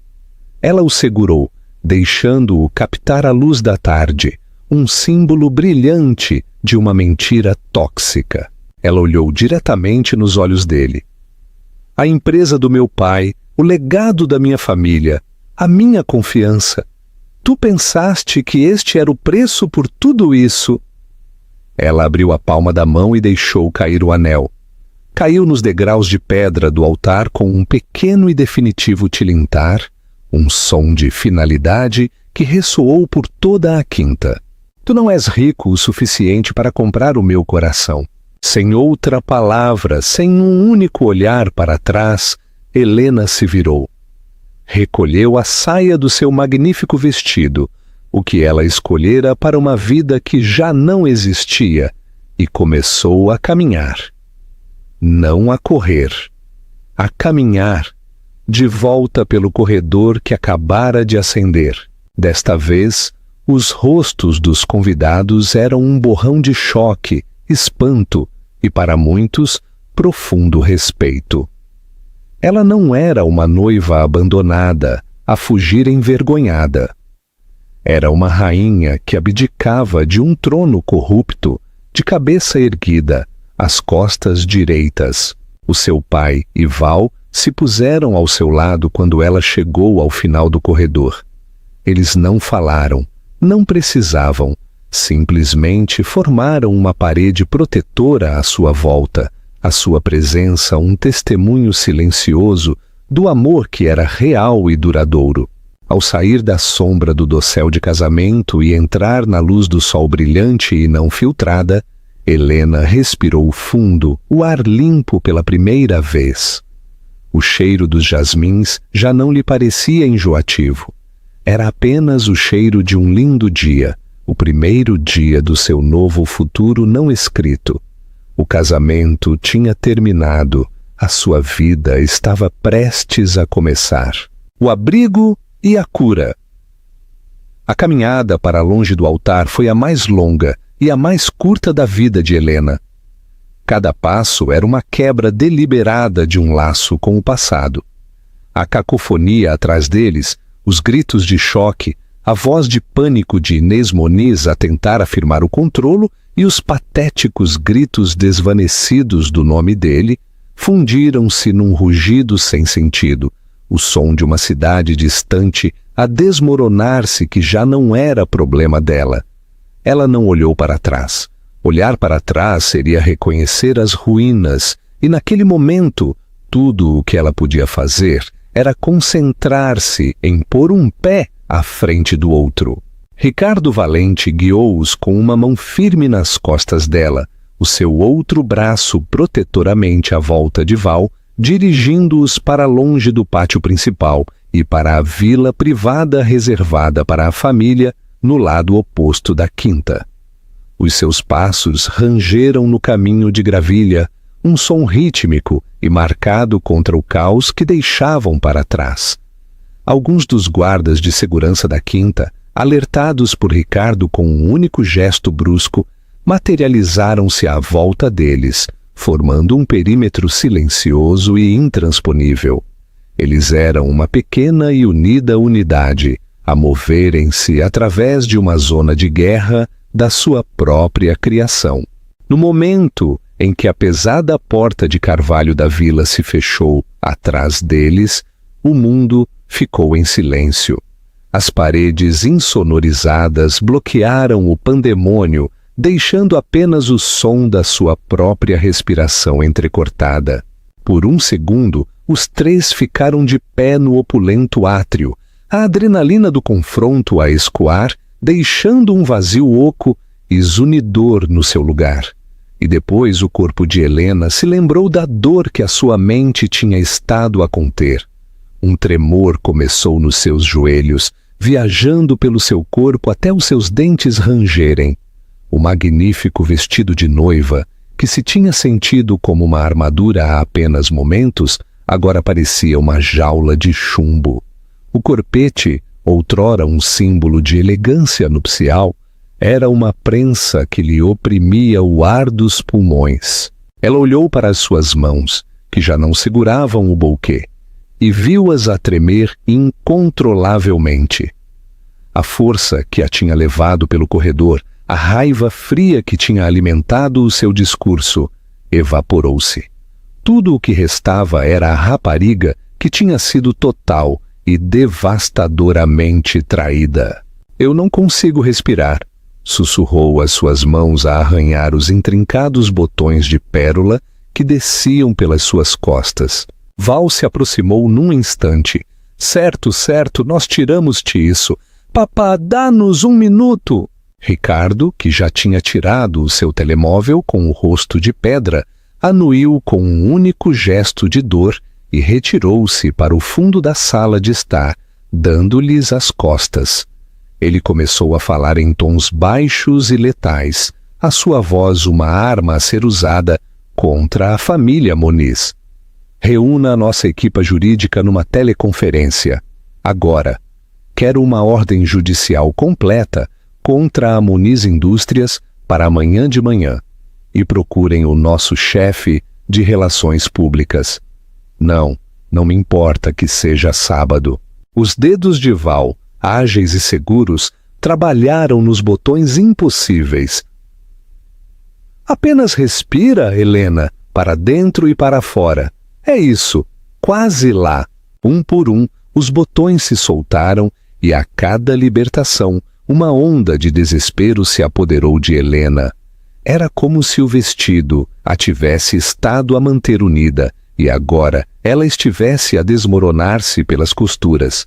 Ela o segurou, deixando-o captar a luz da tarde, um símbolo brilhante de uma mentira tóxica. Ela olhou diretamente nos olhos dele. A empresa do meu pai, o legado da minha família, a minha confiança. Tu pensaste que este era o preço por tudo isso? Ela abriu a palma da mão e deixou cair o anel. Caiu nos degraus de pedra do altar com um pequeno e definitivo tilintar, um som de finalidade que ressoou por toda a quinta. Tu não és rico o suficiente para comprar o meu coração. Sem outra palavra, sem um único olhar para trás, Helena se virou. Recolheu a saia do seu magnífico vestido, o que ela escolhera para uma vida que já não existia, e começou a caminhar. Não a correr, a caminhar, de volta pelo corredor que acabara de acender. Desta vez, os rostos dos convidados eram um borrão de choque, espanto e, para muitos, profundo respeito. Ela não era uma noiva abandonada, a fugir envergonhada. Era uma rainha que abdicava de um trono corrupto, de cabeça erguida, as costas direitas. O seu pai e Val se puseram ao seu lado quando ela chegou ao final do corredor. Eles não falaram, não precisavam, simplesmente formaram uma parede protetora à sua volta, a sua presença um testemunho silencioso do amor que era real e duradouro. Ao sair da sombra do dossel de casamento e entrar na luz do sol brilhante e não filtrada, Helena respirou fundo, o ar limpo pela primeira vez. O cheiro dos jasmins já não lhe parecia enjoativo. Era apenas o cheiro de um lindo dia, o primeiro dia do seu novo futuro não escrito. O casamento tinha terminado, a sua vida estava prestes a começar. O abrigo e a cura. A caminhada para longe do altar foi a mais longa e a mais curta da vida de Helena. Cada passo era uma quebra deliberada de um laço com o passado. A cacofonia atrás deles, os gritos de choque, a voz de pânico de Inês Moniz a tentar afirmar o controlo e os patéticos gritos desvanecidos do nome dele fundiram-se num rugido sem sentido, o som de uma cidade distante a desmoronar-se que já não era problema dela. Ela não olhou para trás. Olhar para trás seria reconhecer as ruínas, e naquele momento, tudo o que ela podia fazer era concentrar-se em pôr um pé à frente do outro. Ricardo Valente guiou-os com uma mão firme nas costas dela, o seu outro braço protetoramente à volta de Val, dirigindo-os para longe do pátio principal e para a vila privada reservada para a família no lado oposto da quinta. Os seus passos rangeram no caminho de gravilha, um som rítmico e marcado contra o caos que deixavam para trás. Alguns dos guardas de segurança da quinta, alertados por Ricardo com um único gesto brusco, materializaram-se à volta deles, formando um perímetro silencioso e intransponível. Eles eram uma pequena e unida unidade, a moverem-se através de uma zona de guerra da sua própria criação. No momento em que a pesada porta de carvalho da vila se fechou atrás deles, o mundo ficou em silêncio. As paredes insonorizadas bloquearam o pandemônio, deixando apenas o som da sua própria respiração entrecortada. Por um segundo, os três ficaram de pé no opulento átrio, a adrenalina do confronto a escoar, deixando um vazio oco e zunidor no seu lugar. E depois o corpo de Helena se lembrou da dor que a sua mente tinha estado a conter. Um tremor começou nos seus joelhos, viajando pelo seu corpo até os seus dentes rangerem. O magnífico vestido de noiva, que se tinha sentido como uma armadura há apenas momentos, agora parecia uma jaula de chumbo. O corpete, outrora um símbolo de elegância nupcial, era uma prensa que lhe oprimia o ar dos pulmões. Ela olhou para as suas mãos, que já não seguravam o bouquet, e viu-as a tremer incontrolavelmente. A força que a tinha levado pelo corredor, a raiva fria que tinha alimentado o seu discurso, evaporou-se. Tudo o que restava era a rapariga que tinha sido total e devastadoramente traída. "Eu não consigo respirar", sussurrou as suas mãos a arranhar os intrincados botões de pérola que desciam pelas suas costas. Val se aproximou num instante. Certo, nós tiramos-te isso. Papá, dá-nos 1 minuto!" Ricardo, que já tinha tirado o seu telemóvel com o rosto de pedra, anuiu com um único gesto de dor e retirou-se para o fundo da sala de estar, dando-lhes as costas. Ele começou a falar em tons baixos e letais, a sua voz uma arma a ser usada contra a família Moniz. Reúna a nossa equipa jurídica numa teleconferência. Agora. Quero uma ordem judicial completa contra a Moniz Indústrias para amanhã de manhã. E procurem o nosso chefe de relações públicas. Não me importa que seja sábado. Os dedos de Val, ágeis e seguros, trabalharam nos botões impossíveis. Apenas respira, Helena, para dentro e para fora. É isso, quase lá. Um por um, os botões se soltaram e a cada libertação, uma onda de desespero se apoderou de Helena. Era como se o vestido a tivesse estado a manter unida e agora ela estivesse a desmoronar-se pelas costuras.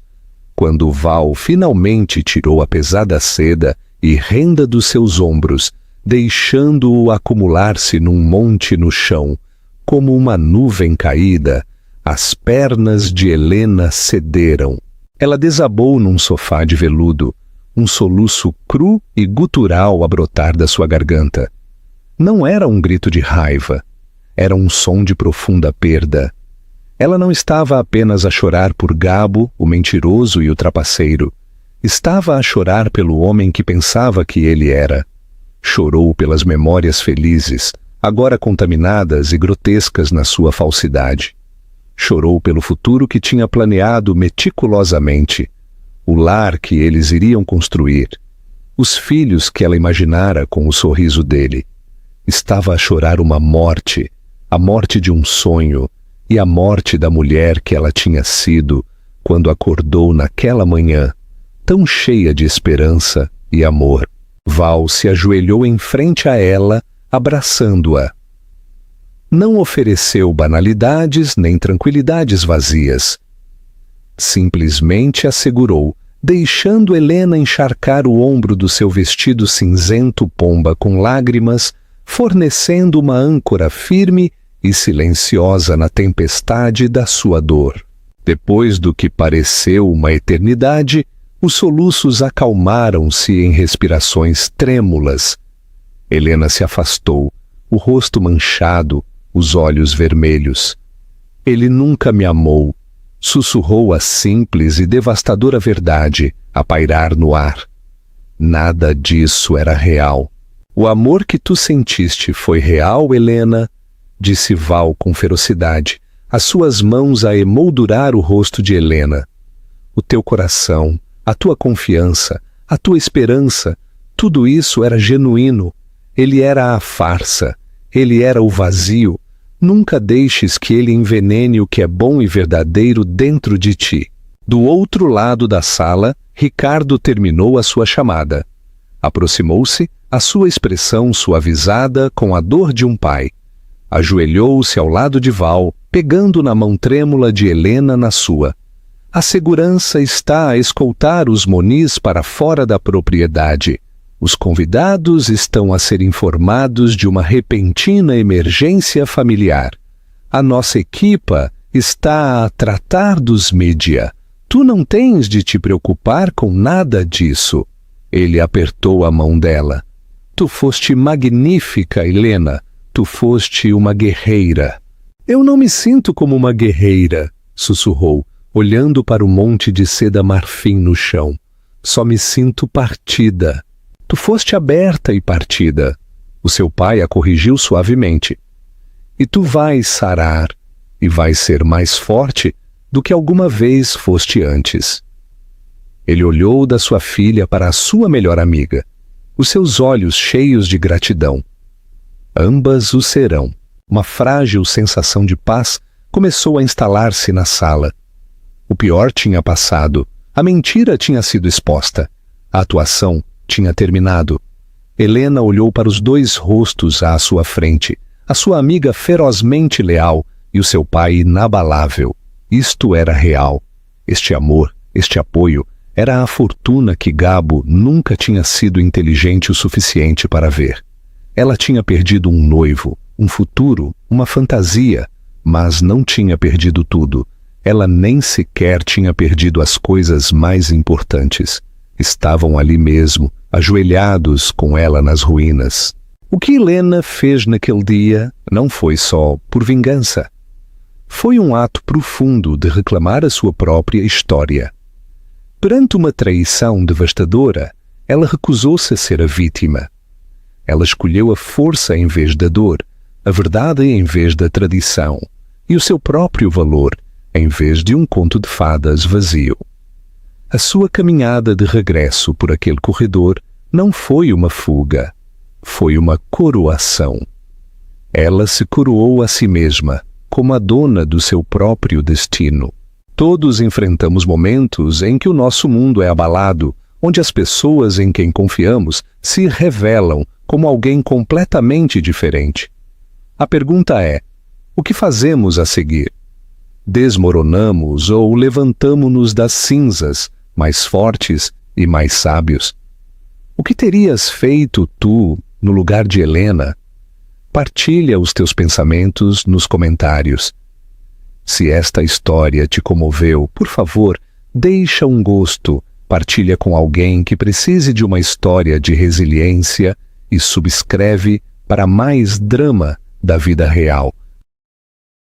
Quando Val finalmente tirou a pesada seda e renda dos seus ombros, deixando-o acumular-se num monte no chão, como uma nuvem caída, as pernas de Helena cederam. Ela desabou num sofá de veludo, um soluço cru e gutural a brotar da sua garganta. Não era um grito de raiva, era um som de profunda perda. Ela não estava apenas a chorar por Gabo, o mentiroso e o trapaceiro. Estava a chorar pelo homem que pensava que ele era. Chorou pelas memórias felizes, agora contaminadas e grotescas na sua falsidade. Chorou pelo futuro que tinha planeado meticulosamente, o lar que eles iriam construir, os filhos que ela imaginara com o sorriso dele. Estava a chorar uma morte, a morte de um sonho e a morte da mulher que ela tinha sido quando acordou naquela manhã, tão cheia de esperança e amor. Val se ajoelhou em frente a ela, abraçando-a. Não ofereceu banalidades nem tranquilidades vazias. Simplesmente a segurou, deixando Helena encharcar o ombro do seu vestido cinzento pomba com lágrimas, fornecendo uma âncora firme e silenciosa na tempestade da sua dor. Depois do que pareceu uma eternidade, os soluços acalmaram-se em respirações trêmulas. Helena se afastou, o rosto manchado, os olhos vermelhos. Ele nunca me amou, sussurrou a simples e devastadora verdade a pairar no ar. Nada disso era real. O amor que tu sentiste foi real, Helena? Disse Val com ferocidade, as suas mãos a emoldurar o rosto de Helena. O teu coração, a tua confiança, a tua esperança, tudo isso era genuíno. Ele era a farsa, ele era o vazio. Nunca deixes que ele envenene o que é bom e verdadeiro dentro de ti. Do outro lado da sala, Ricardo terminou a sua chamada. Aproximou-se, a sua expressão suavizada com a dor de um pai. Ajoelhou-se ao lado de Val, pegando na mão trêmula de Helena na sua. A segurança está a escoltar os Moniz para fora da propriedade. Os convidados estão a ser informados de uma repentina emergência familiar. A nossa equipa está a tratar dos mídia. Tu não tens de te preocupar com nada disso. Ele apertou a mão dela. Tu foste magnífica, Helena. Tu foste uma guerreira. Eu não me sinto como uma guerreira, sussurrou, olhando para o monte de seda marfim no chão. Só me sinto partida. Tu foste aberta e partida. O seu pai a corrigiu suavemente. E tu vais sarar, e vais ser mais forte do que alguma vez foste antes. Ele olhou da sua filha para a sua melhor amiga, os seus olhos cheios de gratidão. Ambas o serão. Uma frágil sensação de paz começou a instalar-se na sala. O pior tinha passado, a mentira tinha sido exposta, a atuação tinha terminado. Helena olhou para os dois rostos à sua frente, a sua amiga ferozmente leal e o seu pai inabalável. Isto era real. Este amor, este apoio, era a fortuna que Gabo nunca tinha sido inteligente o suficiente para ver. Ela tinha perdido um noivo, um futuro, uma fantasia, Mas não tinha perdido tudo. Ela nem sequer tinha perdido as coisas mais importantes. Estavam ali mesmo, ajoelhados com ela nas ruínas. O que Helena fez naquele dia não foi só por vingança. Foi um ato profundo de reclamar a sua própria história. Perante uma traição devastadora, ela recusou-se a ser a vítima. Ela escolheu a força em vez da dor, a verdade em vez da tradição, e o seu próprio valor em vez de um conto de fadas vazio. A sua caminhada de regresso por aquele corredor não foi uma fuga, foi uma coroação. Ela se coroou a si mesma, como a dona do seu próprio destino. Todos enfrentamos momentos em que o nosso mundo é abalado, onde as pessoas em quem confiamos se revelam como alguém completamente diferente. A pergunta é: o que fazemos a seguir? Desmoronamos ou levantamo-nos das cinzas, mais fortes e mais sábios? O que terias feito tu no lugar de Helena? Partilha os teus pensamentos nos comentários. Se esta história te comoveu, por favor, deixa um gosto, partilha com alguém que precise de uma história de resiliência e subscreve para mais drama da vida real.